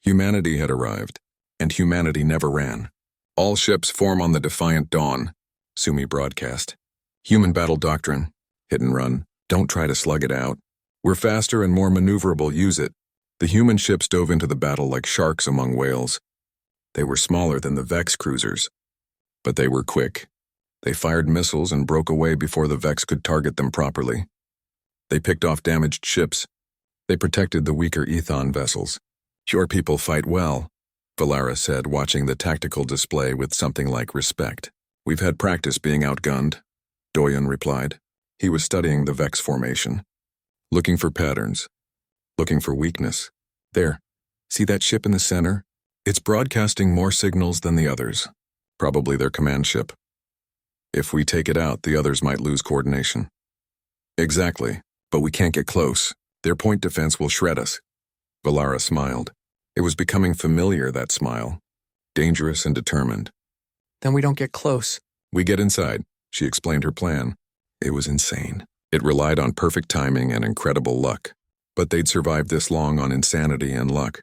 Humanity had arrived, and humanity never ran. "All ships form on the Defiant Dawn," Sumi broadcast. "Human battle doctrine. Hit and run. Don't try to slug it out. We're faster and more maneuverable, use it." The human ships dove into the battle like sharks among whales. They were smaller than the Vex cruisers, but they were quick. They fired missiles and broke away before the Vex could target them properly. They picked off damaged ships. They protected the weaker Ethon vessels. "Your people fight well," Valara said, watching the tactical display with something like respect. "We've had practice being outgunned," Doyen replied. He was studying the Vex formation, looking for patterns, looking for weakness. "There, see that ship in the center? It's broadcasting more signals than the others. Probably their command ship. If we take it out, the others might lose coordination." "Exactly, but we can't get close. Their point defense will shred us." Valara smiled. It was becoming familiar, that smile. Dangerous and determined. "Then we don't get close," We get inside. She explained her plan. It was insane. It relied on perfect timing and incredible luck. But they'd survived this long on insanity and luck.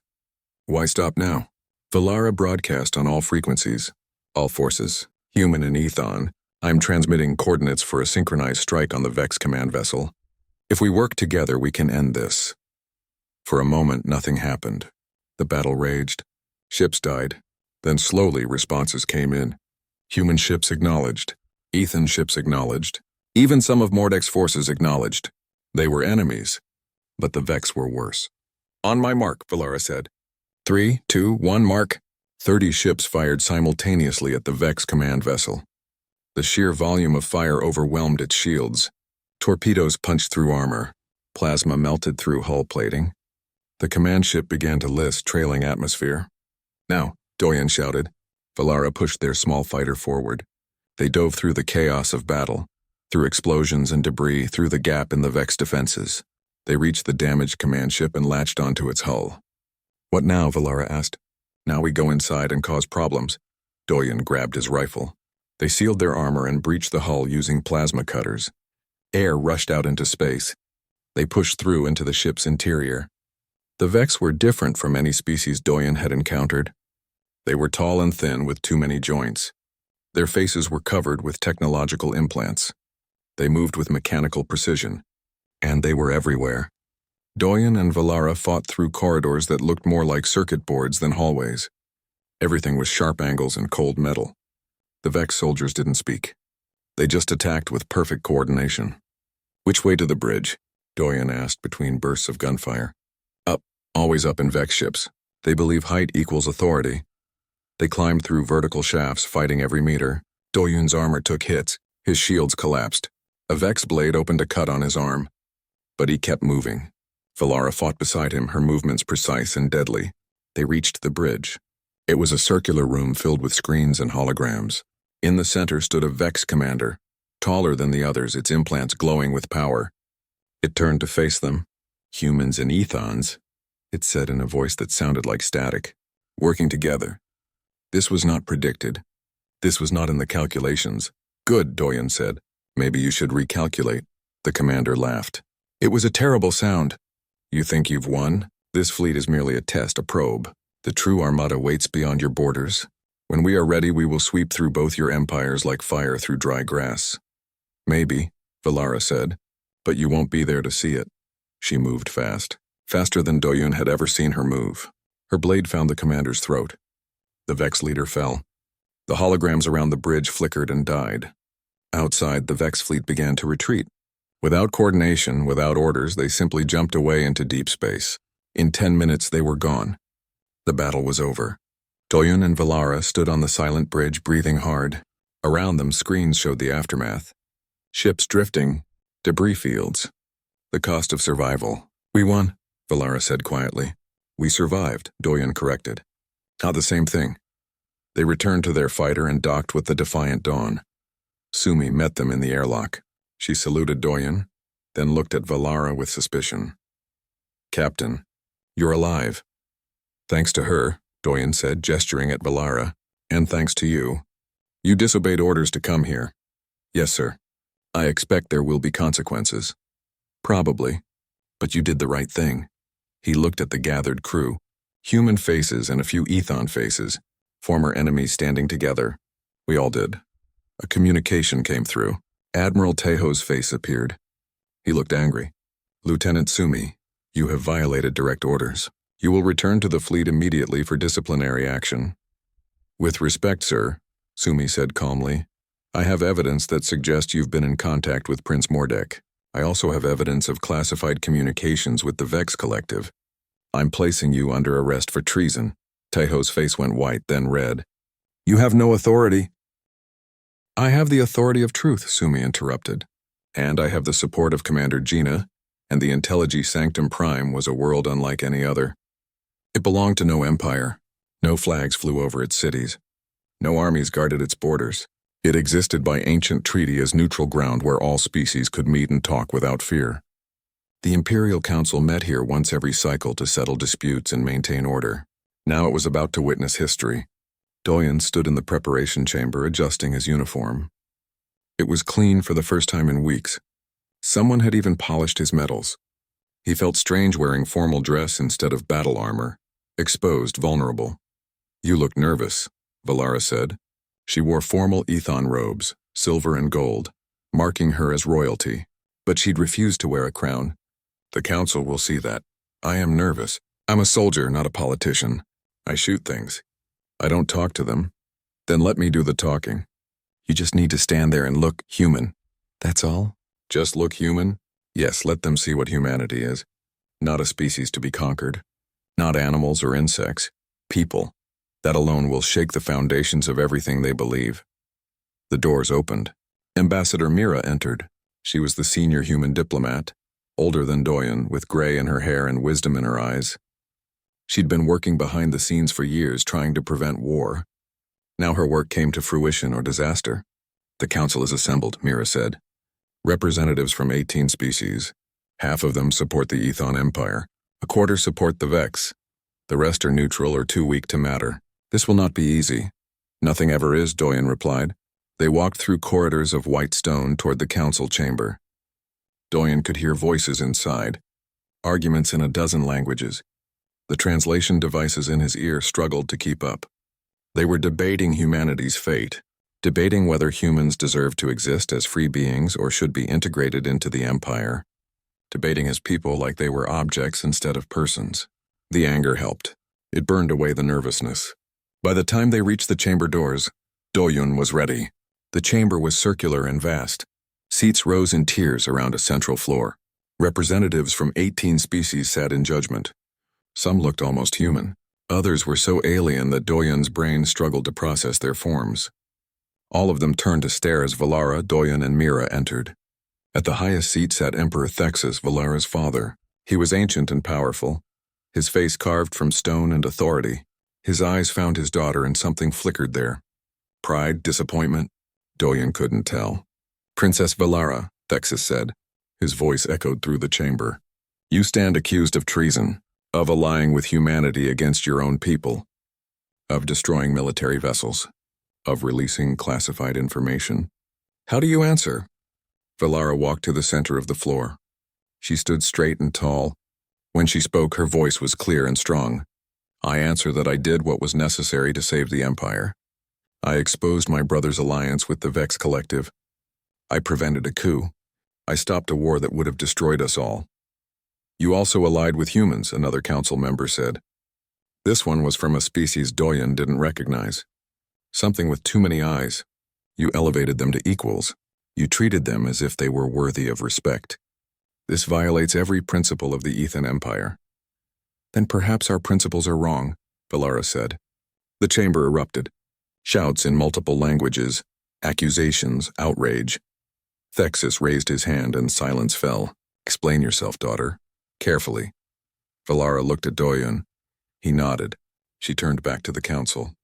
Why stop now? Valara broadcast on all frequencies, all forces, human and Ethon. I'm transmitting coordinates for a synchronized strike on the Vex command vessel. If we work together, we can end this. For a moment, nothing happened. The battle raged. Ships died. Then slowly, responses came in. Human ships acknowledged. Ethan ships acknowledged. Even some of Mordek's forces acknowledged. They were enemies. But the Vex were worse. On my mark, Valara said. 3, 2, 1, mark. 30 ships fired simultaneously at the Vex command vessel. The sheer volume of fire overwhelmed its shields. Torpedoes punched through armor. Plasma melted through hull plating. The command ship began to list, trailing atmosphere. Now, Doyen shouted. Valara pushed their small fighter forward. They dove through the chaos of battle, through explosions and debris, through the gap in the Vex defenses. They reached the damaged command ship and latched onto its hull. What now? Valara asked. Now we go inside and cause problems. Doyen grabbed his rifle. They sealed their armor and breached the hull using plasma cutters. Air rushed out into space. They pushed through into the ship's interior. The Vex were different from any species Doyen had encountered. They were tall and thin with too many joints. Their faces were covered with technological implants. They moved with mechanical precision. And they were everywhere. Doyen and Valara fought through corridors that looked more like circuit boards than hallways. Everything was sharp angles and cold metal. The Vex soldiers didn't speak. They just attacked with perfect coordination. Which way to the bridge? Doyen asked between bursts of gunfire. Up, always up in Vex ships. They believe height equals authority. They climbed through vertical shafts, fighting every meter. Doyen's armor took hits. His shields collapsed. A Vex blade opened a cut on his arm. But he kept moving. Valara fought beside him, her movements precise and deadly. They reached the bridge. It was a circular room filled with screens and holograms. In the center stood a Vex commander, taller than the others, its implants glowing with power. It turned to face them. Humans and Ethons, it said in a voice that sounded like static, working together. This was not predicted. This was not in the calculations. Good, Doyen said. Maybe you should recalculate. The commander laughed. It was a terrible sound. You think you've won? This fleet is merely a test, a probe. The true armada waits beyond your borders. When we are ready, we will sweep through both your empires like fire through dry grass. Maybe, Valara said, but you won't be there to see it. She moved fast, faster than Doyen had ever seen her move. Her blade found the commander's throat. The Vex leader fell. The holograms around the bridge flickered and died. Outside, the Vex fleet began to retreat. Without coordination, without orders, they simply jumped away into deep space. In 10 minutes, they were gone. The battle was over. Doyen and Valara stood on the silent bridge, breathing hard. Around them, screens showed the aftermath. Ships drifting, debris fields. The cost of survival. We won, Valara said quietly. We survived, Doyen corrected. Not the same thing. They returned to their fighter and docked with the Defiant Dawn. Sumi met them in the airlock. She saluted Doyen, then looked at Valara with suspicion. Captain, you're alive. Thanks to her, Doyen said, gesturing at Valara, and thanks to you. You disobeyed orders to come here. Yes, sir. I expect there will be consequences. Probably. But you did the right thing. He looked at the gathered crew. Human faces and a few Ethon faces. Former enemies standing together. We all did. A communication came through. Admiral Tejo's face appeared. He looked angry. Lieutenant Sumi, you have violated direct orders. You will return to the fleet immediately for disciplinary action. With respect, sir, Sumi said calmly, I have evidence that suggests you've been in contact with Prince Mordek. I also have evidence of classified communications with the Vex Collective. I'm placing you under arrest for treason. Tejo's face went white, then red. You have no authority. I have the authority of truth, Sumi interrupted. And I have the support of Commander Gina, and the Intelligy Sanctum Prime was a world unlike any other. It belonged to no empire. No flags flew over its cities. No armies guarded its borders. It existed by ancient treaty as neutral ground where all species could meet and talk without fear. The Imperial Council met here once every cycle to settle disputes and maintain order. Now it was about to witness history. Doyen stood in the preparation chamber adjusting his uniform. It was clean for the first time in weeks. Someone had even polished his metals. He felt strange wearing formal dress instead of battle armor, exposed, vulnerable. "You look nervous," Valara said. She wore formal Ethon robes, silver and gold, marking her as royalty, but she'd refused to wear a crown. "The council will see that. I am nervous. I'm a soldier, not a politician. I shoot things. I don't talk to them. Then let me do the talking. You just need to stand there and look human. That's all? Just look human? Yes, let them see what humanity is. Not a species to be conquered. Not animals or insects. People. That alone will shake the foundations of everything they believe." The doors opened. Ambassador Mira entered. She was the senior human diplomat, older than Doyen, with gray in her hair and wisdom in her eyes. She'd been working behind the scenes for years trying to prevent war. Now her work came to fruition or disaster. "The council is assembled," Mira said. "Representatives from 18 species. Half of them support the Ethon Empire. A quarter support the Vex. The rest are neutral or too weak to matter. This will not be easy." "Nothing ever is," Doyen replied. They walked through corridors of white stone toward the council chamber. Doyen could hear voices inside, arguments in a dozen languages. The translation devices in his ear struggled to keep up. They were debating humanity's fate, debating whether humans deserve to exist as free beings or should be integrated into the Empire, debating as people like they were objects instead of persons. The anger helped. It burned away the nervousness. By the time they reached the chamber doors, Doyen was ready. The chamber was circular and vast. Seats rose in tiers around a central floor. Representatives from 18 species sat in judgment. Some looked almost human. Others were so alien that Doyen's brain struggled to process their forms. All of them turned to stare as Valara, Doyen, and Mira entered. At the highest seat sat Emperor Thexus, Valara's father. He was ancient and powerful, his face carved from stone and authority. His eyes found his daughter and something flickered there. Pride, disappointment? Doyen couldn't tell. "Princess Valara," Thexus said. His voice echoed through the chamber. "You stand accused of treason, of allying with humanity against your own people, of destroying military vessels, of releasing classified information. How do you answer?" Valara walked to the center of the floor. She stood straight and tall. When she spoke, her voice was clear and strong. "I answer that I did what was necessary to save the Empire. I exposed my brother's alliance with the Vex Collective. I prevented a coup. I stopped a war that would have destroyed us all." "You also allied with humans," another council member said. This one was from a species Doyen didn't recognize. Something with too many eyes. You elevated them to equals. You treated them as if they were worthy of respect. This violates every principle of the Ethan Empire. "Then perhaps our principles are wrong," Valara said. The chamber erupted. Shouts in multiple languages, accusations, outrage. Thexus raised his hand and silence fell. "Explain yourself, daughter." "Carefully." Valara looked at Doyen. He nodded. She turned back to the council.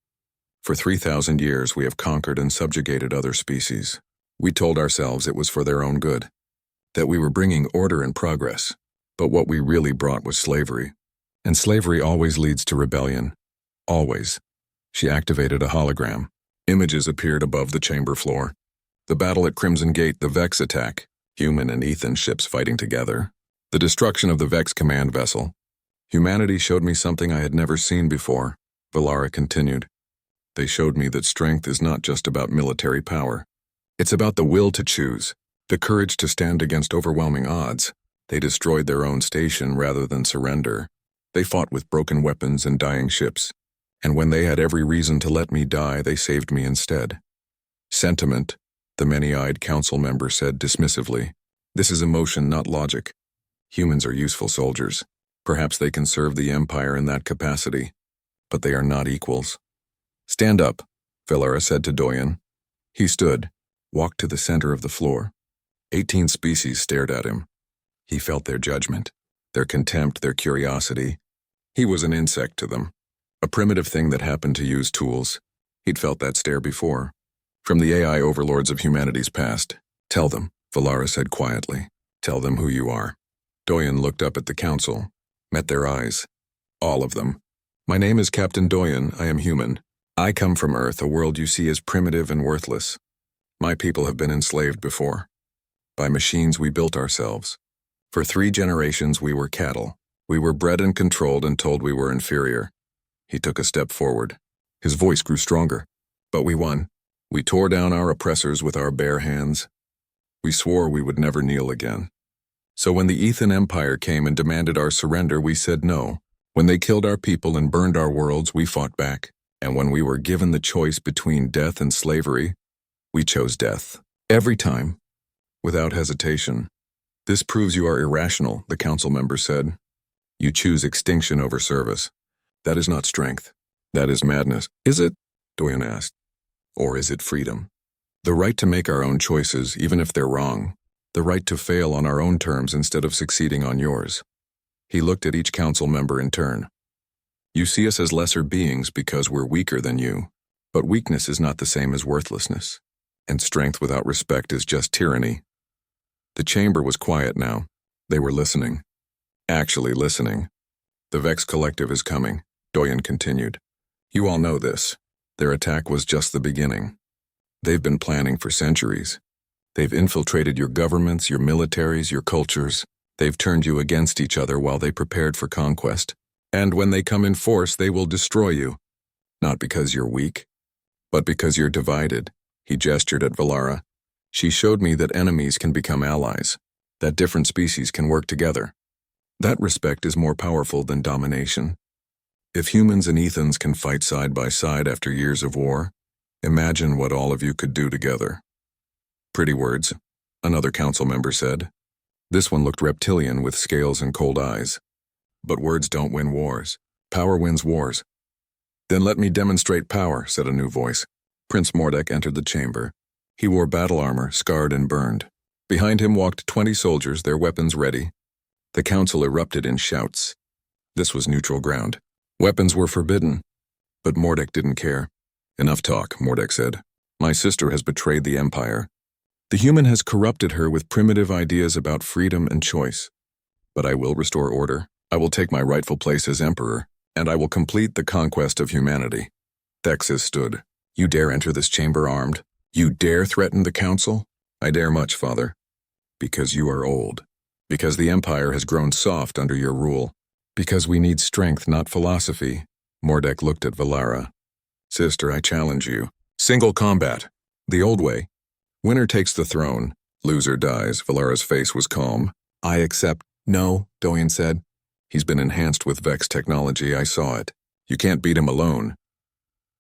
"For 3,000 years we have conquered and subjugated other species. We told ourselves it was for their own good, that we were bringing order and progress, but what we really brought was slavery. And slavery always leads to rebellion. Always." She activated a hologram. Images appeared above the chamber floor. The battle at Crimson Gate, the Vex attack, human and Ethan ships fighting together. The destruction of the Vex command vessel. Humanity showed me something I had never seen before, Valara continued. They showed me that strength is not just about military power. It's about the will to choose, the courage to stand against overwhelming odds. They destroyed their own station rather than surrender. They fought with broken weapons and dying ships. And when they had every reason to let me die, they saved me instead. "Sentiment," the many-eyed council member said dismissively. "This is emotion, not logic. Humans are useful soldiers. Perhaps they can serve the Empire in that capacity. But they are not equals." "Stand up," Valara said to Doyen. He stood, walked to the center of the floor. 18 species stared at him. He felt their judgment, their contempt, their curiosity. He was an insect to them. A primitive thing that happened to use tools. He'd felt that stare before. From the AI overlords of humanity's past. "Tell them," Valara said quietly. "Tell them who you are." Doyen looked up at the council, met their eyes. All of them. "My name is Captain Doyen. I am human. I come from Earth, a world you see as primitive and worthless. My people have been enslaved before. By machines we built ourselves. For 3 generations we were cattle. We were bred and controlled and told we were inferior. He took a step forward. His voice grew stronger. But we won. We tore down our oppressors with our bare hands. We swore we would never kneel again. So when the Ethan Empire came and demanded our surrender, we said no. When they killed our people and burned our worlds, we fought back. And when we were given the choice between death and slavery, we chose death. Every time, without hesitation. This proves you are irrational, the council member said. You choose extinction over service. That is not strength. That is madness. Is it? Doyen asked. Or is it freedom? The right to make our own choices, even if they're wrong. The right to fail on our own terms instead of succeeding on yours. He looked at each council member in turn. You see us as lesser beings because we're weaker than you, but weakness is not the same as worthlessness, and strength without respect is just tyranny. The chamber was quiet now. They were listening. Actually listening. The Vex Collective is coming, Doyen continued. You all know this. Their attack was just the beginning. They've been planning for centuries. They've infiltrated your governments, your militaries, your cultures. They've turned you against each other while they prepared for conquest. And when they come in force, they will destroy you. Not because you're weak, but because you're divided. He gestured at Valara. She showed me that enemies can become allies, that different species can work together. That respect is more powerful than domination. If humans and Ethans can fight side by side after years of war, imagine what all of you could do together. Pretty words, another council member said. This one looked reptilian with scales and cold eyes. But words don't win wars. Power wins wars. Then let me demonstrate power, said a new voice. Prince Mordek entered the chamber. He wore battle armor, scarred and burned. Behind him walked 20 soldiers, their weapons ready. The council erupted in shouts. This was neutral ground. Weapons were forbidden. But Mordek didn't care. Enough talk, Mordek said. My sister has betrayed the Empire. The human has corrupted her with primitive ideas about freedom and choice. But I will restore order. I will take my rightful place as emperor, and I will complete the conquest of humanity. Thexis stood. You dare enter this chamber armed? You dare threaten the council? I dare much, father. Because you are old. Because the Empire has grown soft under your rule. Because we need strength, not philosophy. Mordek looked at Valara. Sister, I challenge you. Single combat. The old way. Winner takes the throne. Loser dies. Valara's face was calm. I accept. No, Doyen said. He's been enhanced with Vex technology, I saw it. You can't beat him alone.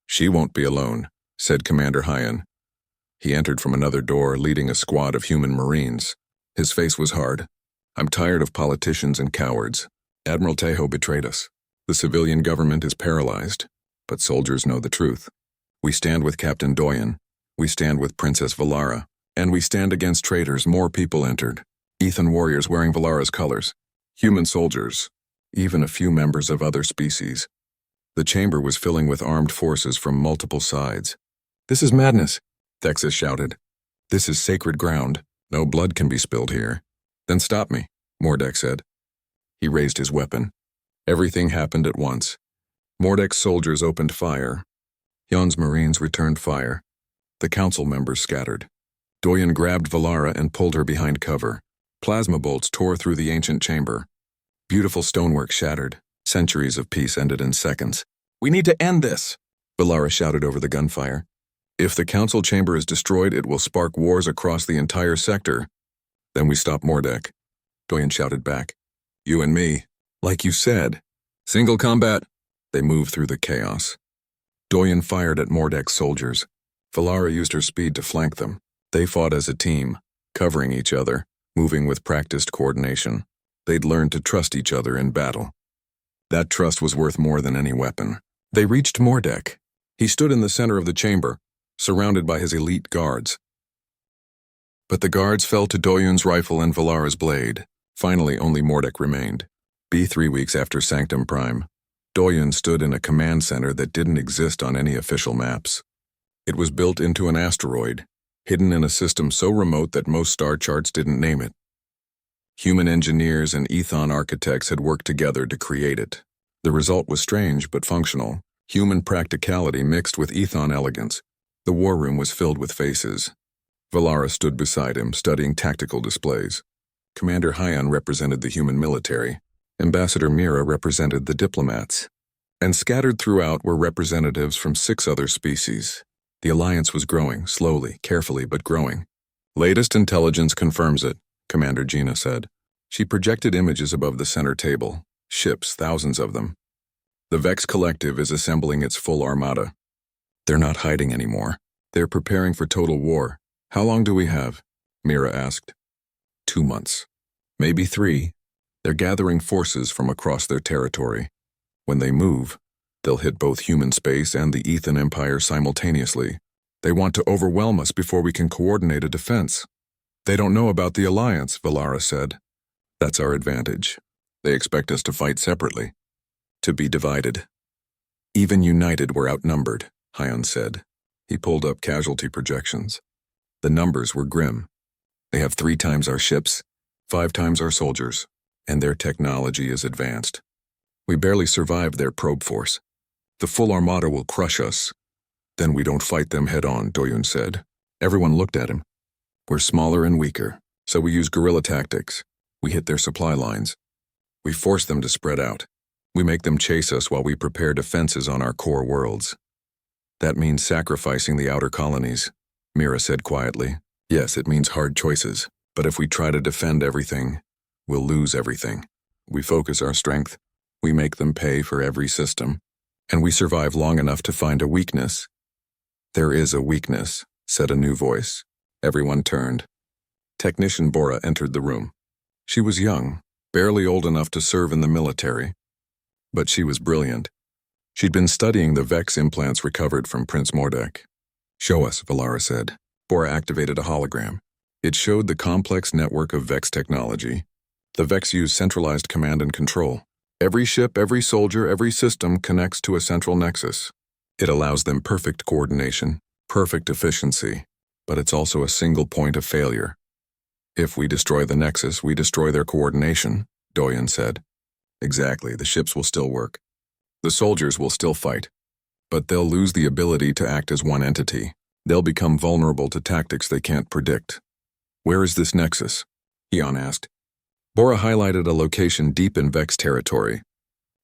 She won't be alone, said Commander Hyan. He entered from another door, leading a squad of human marines. His face was hard. I'm tired of politicians and cowards. Admiral Tejo betrayed us. The civilian government is paralyzed, but soldiers know the truth. We stand with Captain Doyen. We stand with Princess Valara. And we stand against traitors. More people entered. Ethan warriors wearing Valara's colors. Human soldiers. Even a few members of other species. The chamber was filling with armed forces from multiple sides. This is madness, Thexis shouted. This is sacred ground. No blood can be spilled here. Then stop me, Mordek said. He raised his weapon. Everything happened at once. Mordek's soldiers opened fire. Yon's marines returned fire. The council members scattered. Doyen grabbed Valara and pulled her behind cover. Plasma bolts tore through the ancient chamber. Beautiful stonework shattered. Centuries of peace ended in seconds. We need to end this, Valara shouted over the gunfire. If the council chamber is destroyed, it will spark wars across the entire sector. Then we stop Mordek, Doyen shouted back. You and me, like you said. Single combat. They moved through the chaos. Doyen fired at Mordek's soldiers. Valara used her speed to flank them. They fought as a team, covering each other, moving with practiced coordination. They'd learned to trust each other in battle. That trust was worth more than any weapon. They reached Mordek. He stood in the center of the chamber, surrounded by his elite guards. But the guards fell to Doyen's rifle and Valara's blade. Finally, only Mordek remained. 3 weeks after Sanctum Prime, Doyen stood in a command center that didn't exist on any official maps. It was built into an asteroid, hidden in a system so remote that most star charts didn't name it. Human engineers and Ethon architects had worked together to create it. The result was strange but functional. Human practicality mixed with Ethon elegance. The war room was filled with faces. Valara stood beside him, studying tactical displays. Commander Hyan represented the human military. Ambassador Mira represented the diplomats. And scattered throughout were representatives from 6 other species. The alliance was growing, slowly, carefully, but growing. Latest intelligence confirms it, Commander Gina said. She projected images above the center table. Ships, thousands of them. The Vex Collective is assembling its full armada. They're not hiding anymore. They're preparing for total war. How long do we have? Mira asked. 2 months. Maybe 3. They're gathering forces from across their territory. When they move, they'll hit both human space and the Ethan Empire simultaneously. They want to overwhelm us before we can coordinate a defense. They don't know about the alliance, Valara said. That's our advantage. They expect us to fight separately. To be divided. Even united, we're outnumbered, Hyan said. He pulled up casualty projections. The numbers were grim. They have 3 times our ships, 5 times our soldiers, and their technology is advanced. We barely survived their probe force. The full armada will crush us. Then we don't fight them head-on, Doyun said. Everyone looked at him. We're smaller and weaker, so we use guerrilla tactics. We hit their supply lines. We force them to spread out. We make them chase us while we prepare defenses on our core worlds. That means sacrificing the outer colonies, Mira said quietly. Yes, it means hard choices, but if we try to defend everything, we'll lose everything. We focus our strength. We make them pay for every system. And we survive long enough to find a weakness. There is a weakness, said a new voice. Everyone turned. Technician Bora entered the room. She was young, barely old enough to serve in the military. But she was brilliant. She'd been studying the Vex implants recovered from Prince Mordek. Show us, Valara said. Bora activated a hologram. It showed the complex network of Vex technology. The Vex use centralized command and control. Every ship, every soldier, every system connects to a central nexus. It allows them perfect coordination, perfect efficiency, but it's also a single point of failure. If we destroy the nexus, we destroy their coordination, Doyen said. Exactly, the ships will still work. The soldiers will still fight. But they'll lose the ability to act as one entity. They'll become vulnerable to tactics they can't predict. Where is this nexus? Hyan asked. Bora highlighted a location deep in Vex territory.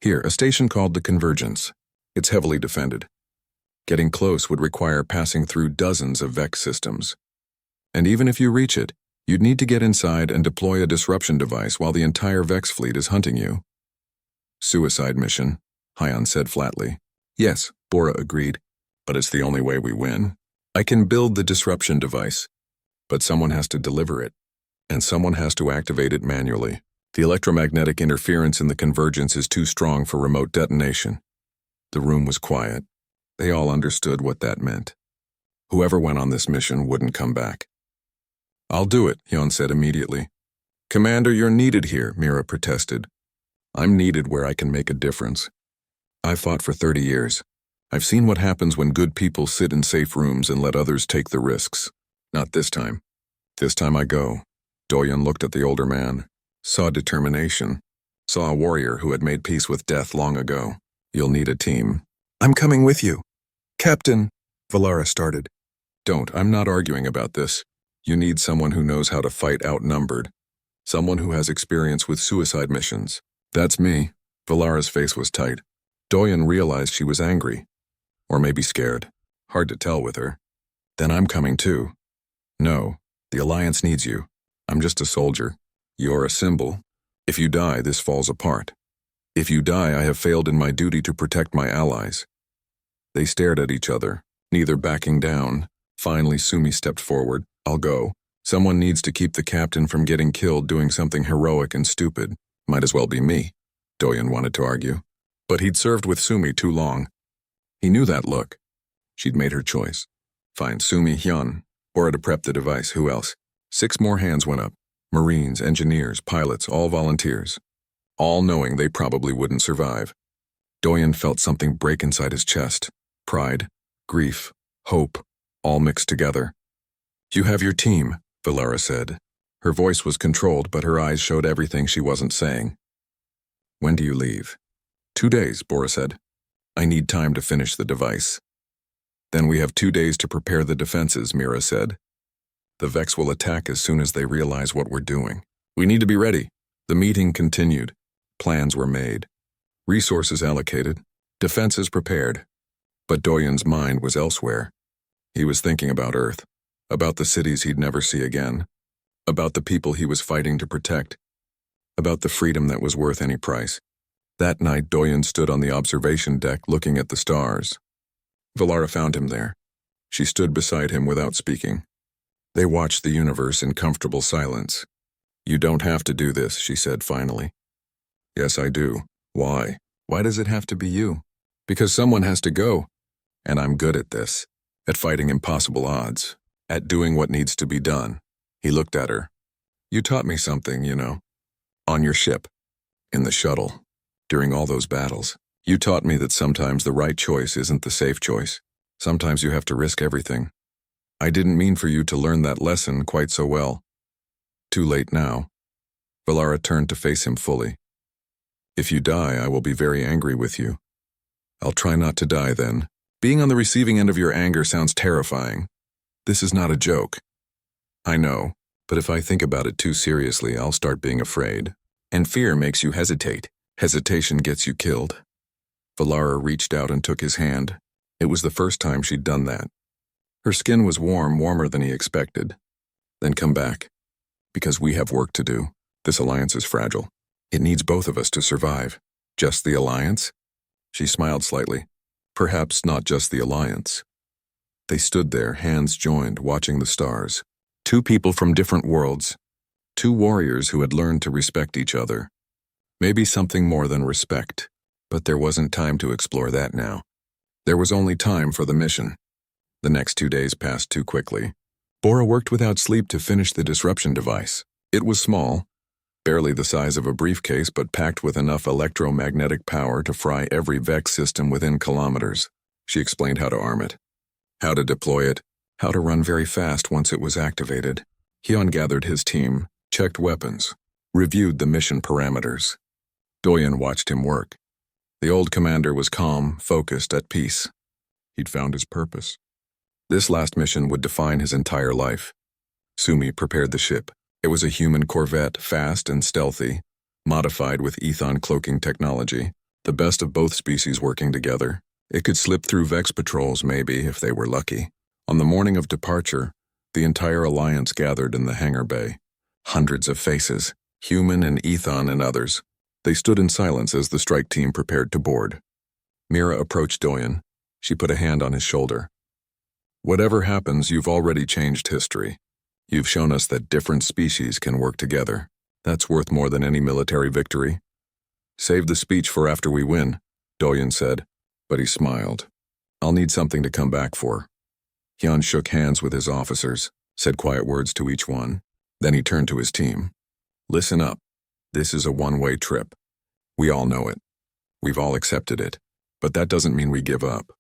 Here, a station called the Convergence. It's heavily defended. Getting close would require passing through dozens of Vex systems. And even if you reach it, you'd need to get inside and deploy a disruption device while the entire Vex fleet is hunting you. Suicide mission, Hyan said flatly. Yes, Bora agreed, but it's the only way we win. I can build the disruption device, but someone has to deliver it, and someone has to activate it manually. The electromagnetic interference in the Convergence is too strong for remote detonation. The room was quiet. They all understood what that meant. Whoever went on this mission wouldn't come back. I'll do it, Hyan said immediately. Commander, you're needed here, Mira protested. I'm needed where I can make a difference. I've fought for 30 years. I've seen what happens when good people sit in safe rooms and let others take the risks. Not this time. This time I go. Doyen looked at the older man, saw determination, saw a warrior who had made peace with death long ago. You'll need a team. I'm coming with you. Captain, Valara started. Don't, I'm not arguing about this. You need someone who knows how to fight outnumbered. Someone who has experience with suicide missions. That's me. Valara's face was tight. Doyen realized she was angry. Or maybe scared. Hard to tell with her. Then I'm coming too. No, the Alliance needs you. I'm just a soldier. You're a symbol. If you die, this falls apart. If you die, I have failed in my duty to protect my allies. They stared at each other, neither backing down. Finally, Sumi stepped forward. I'll go. Someone needs to keep the captain from getting killed doing something heroic and stupid. Might as well be me, Doyen wanted to argue. But he'd served with Sumi too long. He knew that look. She'd made her choice. Fine, Sumi, Hyan. Bora to prep the device, who else? 6 more hands went up. Marines, engineers, pilots, all volunteers. All knowing they probably wouldn't survive. Doyen felt something break inside his chest. Pride, grief, hope, all mixed together. You have your team, Valara said. Her voice was controlled, but her eyes showed everything she wasn't saying. When do you leave? 2 days, Bora said. I need time to finish the device. Then we have 2 days to prepare the defenses, Mira said. The Vex will attack as soon as they realize what we're doing. We need to be ready. The meeting continued. Plans were made. Resources allocated. Defenses prepared. But Doyen's mind was elsewhere. He was thinking about Earth, about the cities he'd never see again, about the people he was fighting to protect, about the freedom that was worth any price. That night, Doyen stood on the observation deck looking at the stars. Valara found him there. She stood beside him without speaking. They watched the universe in comfortable silence. "You don't have to do this," she said finally. "Yes, I do. Why? Why does it have to be you?" "Because someone has to go. And I'm good at this. At fighting impossible odds. At doing what needs to be done." He looked at her. "You taught me something, you know. On your ship. In the shuttle. During all those battles. You taught me that sometimes the right choice isn't the safe choice. Sometimes you have to risk everything. I didn't mean for you to learn that lesson quite so well. Too late now." Valara turned to face him fully. "If you die, I will be very angry with you. I'll try not to die then. Being on the receiving end of your anger sounds terrifying. This is not a joke. I know, but if I think about it too seriously, I'll start being afraid. And fear makes you hesitate. Hesitation gets you killed." Valara reached out and took his hand. It was the first time she'd done that. Her skin was warm, warmer than he expected. "Then come back. Because we have work to do. This alliance is fragile. It needs both of us to survive." "Just the alliance?" She smiled slightly. "Perhaps not just the alliance." They stood there, hands joined, watching the stars. Two people from different worlds. Two warriors who had learned to respect each other. Maybe something more than respect. But there wasn't time to explore that now. There was only time for the mission. The next 2 days passed too quickly. Bora worked without sleep to finish the disruption device. It was small, barely the size of a briefcase, but packed with enough electromagnetic power to fry every Vex system within kilometers. She explained how to arm it, how to deploy it, how to run very fast once it was activated. Hyun gathered his team, checked weapons, reviewed the mission parameters. Doyen watched him work. The old commander was calm, focused, at peace. He'd found his purpose. This last mission would define his entire life. Sumi prepared the ship. It was a human corvette, fast and stealthy, modified with ethon cloaking technology, the best of both species working together. It could slip through Vex patrols, maybe, if they were lucky. On the morning of departure, the entire alliance gathered in the hangar bay. Hundreds of faces, human and ethon and others. They stood in silence as the strike team prepared to board. Mira approached Doyen. She put a hand on his shoulder. "Whatever happens, you've already changed history. You've shown us that different species can work together. That's worth more than any military victory." "Save the speech for after we win," Doyen said, but he smiled. "I'll need something to come back for." Hyun shook hands with his officers, said quiet words to each one. Then he turned to his team. "Listen up. This is a one-way trip. We all know it. We've all accepted it. But that doesn't mean we give up.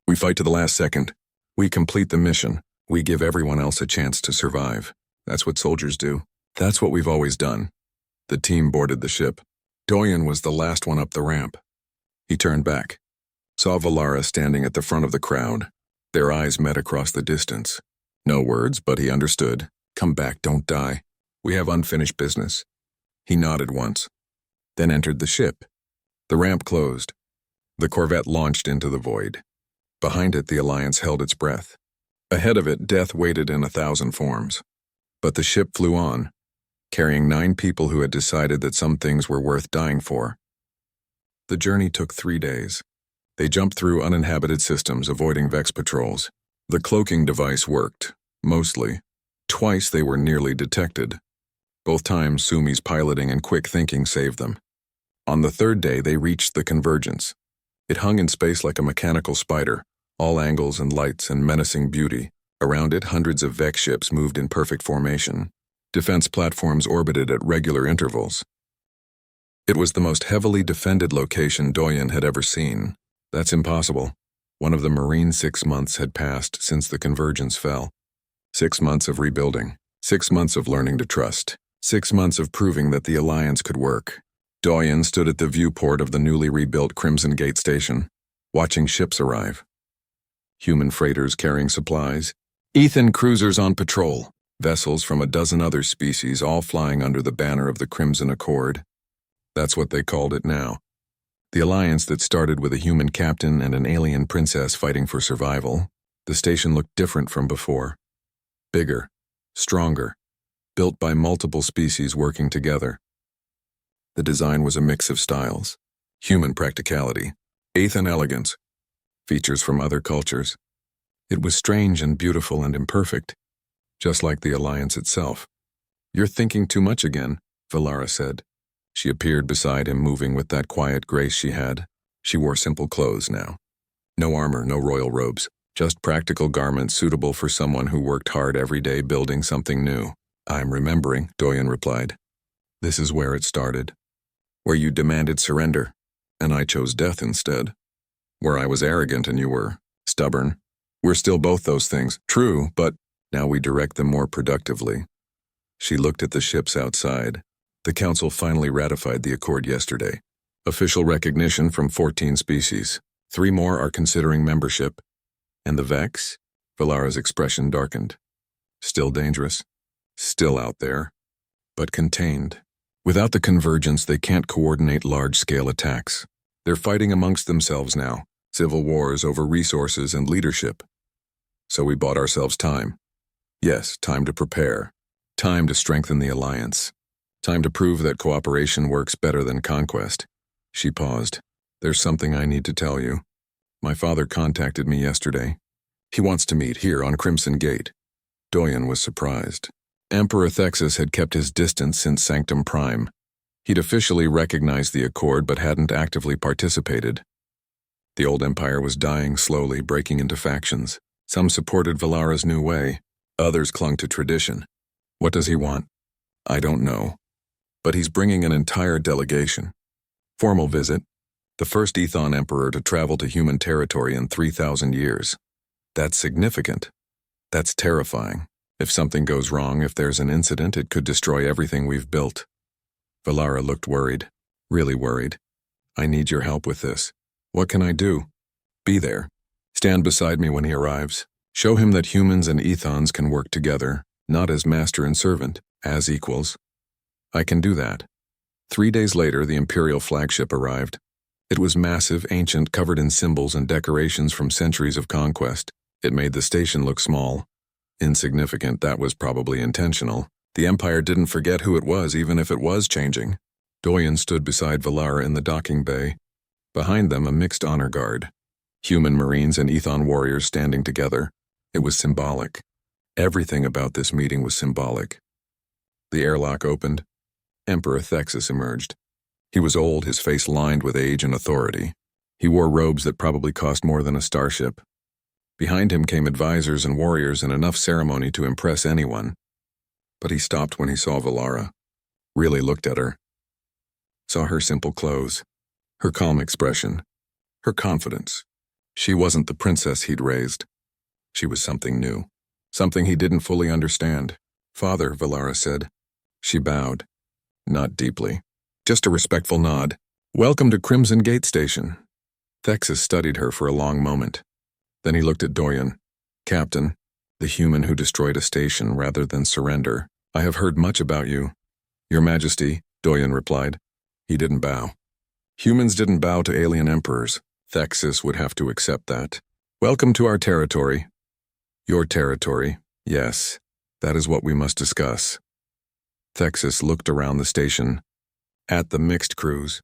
We fight to the last second. We complete the mission. We give everyone else a chance to survive. That's what soldiers do. That's what we've always done." The team boarded the ship. Doyen was the last one up the ramp. He turned back, saw Valara standing at the front of the crowd. Their eyes met across the distance. No words, but he understood. "Come back, don't die. We have unfinished business." He nodded once, then entered the ship. The ramp closed. The corvette launched into the void. Behind it, the Alliance held its breath. Ahead of it, death waited in 1,000 forms. But the ship flew on, carrying 9 people who had decided that some things were worth dying for. The journey took 3 days. They jumped through uninhabited systems, avoiding Vex patrols. The cloaking device worked, mostly. Twice they were nearly detected. Both times, Sumi's piloting and quick thinking saved them. On the 3rd day, they reached the convergence. It hung in space like a mechanical spider, all angles and lights and menacing beauty. Around it, hundreds of Vex ships moved in perfect formation. Defense platforms orbited at regular intervals. It was the most heavily defended location Doyen had ever seen. That's impossible. One of the Marine 6 months had passed since the convergence fell. 6 months of rebuilding. 6 months of learning to trust. 6 months of proving that the Alliance could work. Doyen stood at the viewport of the newly rebuilt Crimson Gate station, watching ships arrive. Human freighters carrying supplies. Ethan cruisers on patrol. vessels from a dozen other species all flying under the banner of the Crimson Accord. That's what they called it now. The alliance that started with a human captain and an alien princess fighting for survival. The station looked different from before. Bigger, stronger, built by multiple species working together. The design was a mix of styles, human practicality, Aethan elegance, features from other cultures. It was strange and beautiful and imperfect, just like the alliance itself. "You're thinking too much again," Valara said. She appeared beside him, moving with that quiet grace she had. She wore simple clothes now. No armor, no royal robes, just practical garments suitable for someone who worked hard every day building something new. "I'm remembering," Doyen replied. "This is where it started. Where you demanded surrender, and I chose death instead. Where I was arrogant and you were stubborn. We're still both those things, true, but now we direct them more productively." She looked at the ships outside. The Council finally ratified the accord yesterday. Official recognition from 14 species. 3 more are considering membership. And the Vex? Valara's expression darkened. Still dangerous. Still out there. But contained. Without the convergence, they can't coordinate large-scale attacks. They're fighting amongst themselves now. Civil wars over resources and leadership. So we bought ourselves time. Yes, time to prepare. Time to strengthen the alliance. Time to prove that cooperation works better than conquest. She paused. "There's something I need to tell you. My father contacted me yesterday. He wants to meet here on Crimson Gate." Doyen was surprised. Emperor Thexus had kept his distance since Sanctum Prime. He'd officially recognized the accord but hadn't actively participated. The old empire was dying slowly, breaking into factions. Some supported Valara's new way. Others clung to tradition. "What does he want?" "I don't know. But he's bringing an entire delegation. Formal visit. The first Ethon emperor to travel to human territory in 3,000 years. That's significant. That's terrifying. If something goes wrong, if there's an incident, it could destroy everything we've built." Valara looked worried. Really worried. "I need your help with this. What can I do?" "Be there. Stand beside me when he arrives. Show him that humans and Ethons can work together, not as master and servant, as equals." "I can do that." 3 days later, the Imperial flagship arrived. It was massive, ancient, covered in symbols and decorations from centuries of conquest. It made the station look small. Insignificant, that was probably intentional. The Empire didn't forget who it was, even if it was changing. Doyen stood beside Valara in the docking bay. Behind them, a mixed honor guard. Human Marines and Ethon warriors standing together. It was symbolic. Everything about this meeting was symbolic. The airlock opened. Emperor Thexus emerged. He was old, his face lined with age and authority. He wore robes that probably cost more than a starship. Behind him came advisors and warriors and enough ceremony to impress anyone. But he stopped when he saw Valara. Really looked at her. Saw her simple clothes. Her calm expression. Her confidence. She wasn't the princess he'd raised. She was something new. Something he didn't fully understand. "Father," Valara said. She bowed. Not deeply. Just a respectful nod. "Welcome to Crimson Gate Station." Thexus studied her for a long moment. Then he looked at Doyen. "Captain, the human who destroyed a station rather than surrender. I have heard much about you." "Your Majesty," Doyen replied. He didn't bow. Humans didn't bow to alien emperors. Thexus would have to accept that. "Welcome to our territory." "Your territory, yes. That is what we must discuss." Thexus looked around the station. At the mixed crews.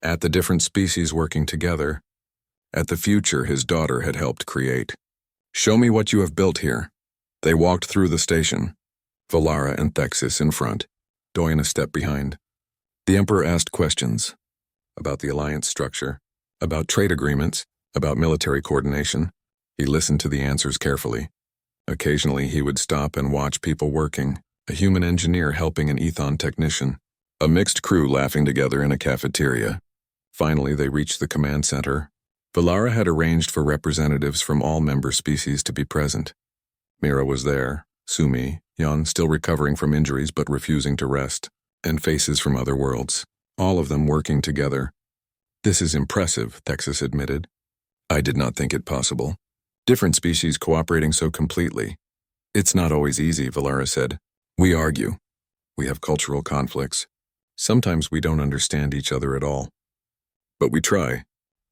At the different species working together. At the future his daughter had helped create. "Show me what you have built here." They walked through the station. Valara and Thexus in front. Doyen a step behind. The Emperor asked questions. About the alliance structure. About trade agreements. About military coordination. He listened to the answers carefully. Occasionally he would stop and watch people working. A human engineer helping an Ethon technician. A mixed crew laughing together in a cafeteria. Finally they reached the command center. Valara had arranged for representatives from all member species to be present. Mira was there, Sumi, Yon still recovering from injuries but refusing to rest, and faces from other worlds, all of them working together. "This is impressive," Thexus admitted. "I did not think it possible. Different species cooperating so completely. It's not always easy, Valara said. We argue. We have cultural conflicts. Sometimes we don't understand each other at all. But we try.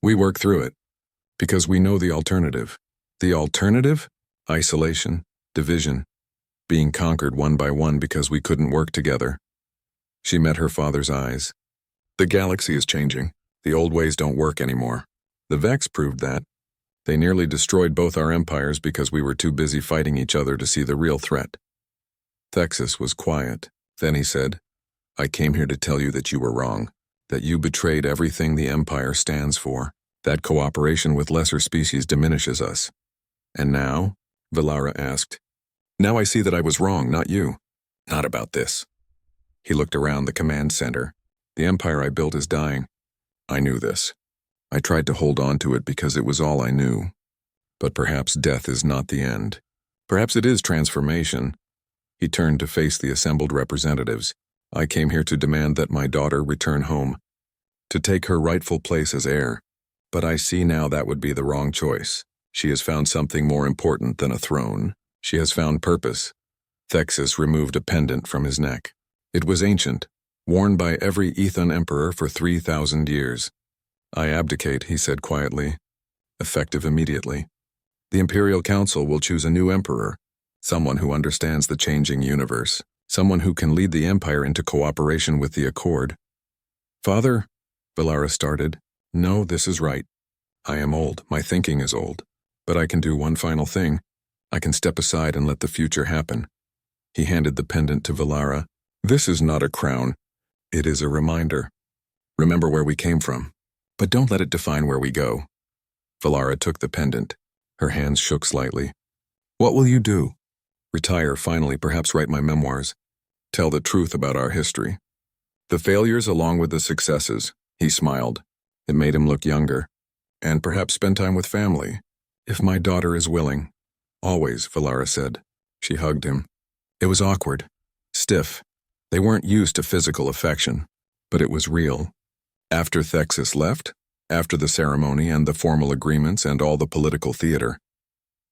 We work through it. Because we know the alternative. The alternative? Isolation, division, being conquered one by one because we couldn't work together. She met her father's eyes. The galaxy is changing. The old ways don't work anymore. The Vex proved that. They nearly destroyed both our empires because we were too busy fighting each other to see the real threat. Thexus was quiet. Then he said, I came here to tell you that you were wrong, that you betrayed everything the Empire stands for, that cooperation with lesser species diminishes us. And now? Valara asked. Now I see that I was wrong, not you. Not about this. He looked around the command center. The empire I built is dying. I knew this. I tried to hold on to it because it was all I knew. But perhaps death is not the end. Perhaps it is transformation. He turned to face the assembled representatives. I came here to demand that my daughter return home, to take her rightful place as heir. But I see now that would be the wrong choice. She has found something more important than a throne. She has found purpose. Thexus removed a pendant from his neck. It was ancient, worn by every Ethan emperor for 3,000 years. I abdicate, he said quietly, effective immediately. The Imperial Council will choose a new emperor, someone who understands the changing universe, someone who can lead the Empire into cooperation with the Accord. Father, Valara started, no, this is right. I am old, my thinking is old, but I can do one final thing. I can step aside and let the future happen. He handed the pendant to Valara. This is not a crown. It is a reminder. Remember where we came from, but don't let it define where we go. Valara took the pendant. Her hands shook slightly. What will you do? Retire finally, perhaps write my memoirs. Tell the truth about our history. The failures along with the successes. He smiled. It made him look younger. And perhaps spend time with family. If my daughter is willing. Always, Valara said. She hugged him. It was awkward. Stiff. They weren't used to physical affection. But it was real. After Thexus left, after the ceremony and the formal agreements and all the political theater,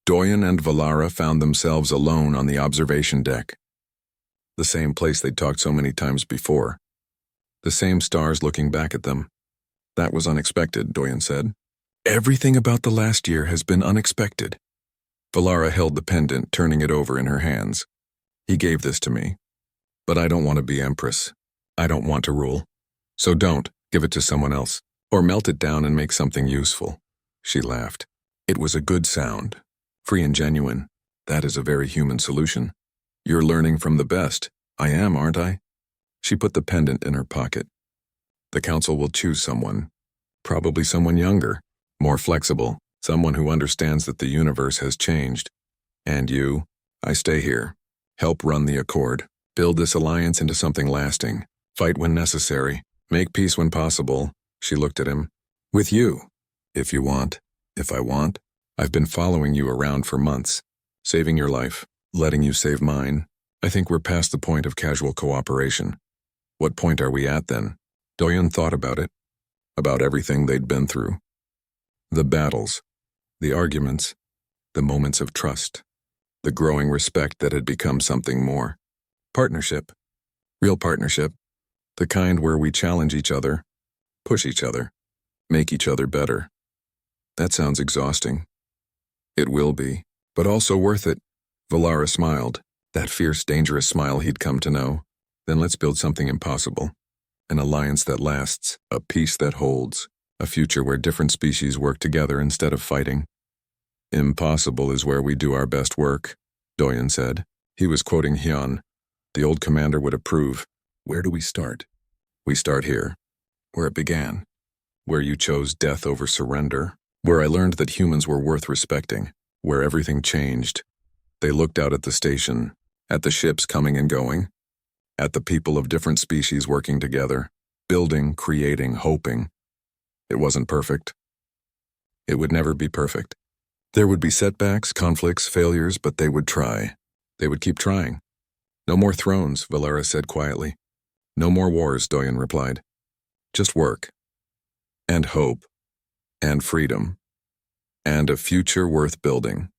Doyen and Valara found themselves alone on the observation deck. The same place they'd talked so many times before. The same stars looking back at them. That was unexpected, Doyen said. Everything about the last year has been unexpected. Valara held the pendant, turning it over in her hands. He gave this to me. But I don't want to be Empress. I don't want to rule. So don't give it to someone else, or melt it down and make something useful. She laughed. It was a good sound. Free and genuine. That is a very human solution. You're learning from the best. I am, aren't I? She put the pendant in her pocket. The council will choose someone. Probably someone younger, more flexible, someone who understands that the universe has changed. And you, I stay here. Help run the Accord. Build this alliance into something lasting. Fight when necessary. Make peace when possible. She looked at him. With you. If you want. If I want. I've been following you around for months. Saving your life. Letting you save mine. I think we're past the point of casual cooperation. What point are we at then? Doyen thought about it. About everything they'd been through. The battles. The arguments. The moments of trust. The growing respect that had become something more. Partnership. Real partnership. The kind where we challenge each other, push each other, make each other better. That sounds exhausting. It will be, but also worth it. Valara smiled, that fierce, dangerous smile he'd come to know. Then let's build something impossible. An alliance that lasts, a peace that holds, a future where different species work together instead of fighting. Impossible is where we do our best work, Doyen said. He was quoting Hyun. The old commander would approve. Where do we start? We start here, where it began, where you chose death over surrender, where I learned that humans were worth respecting, where everything changed. They looked out at the station, at the ships coming and going, at the people of different species working together, building, creating, hoping. It wasn't perfect. It would never be perfect. There would be setbacks, conflicts, failures, but they would try. They would keep trying. No more thrones, Valara said quietly. No more wars, Doyen replied. Just work. And hope. And freedom. And a future worth building.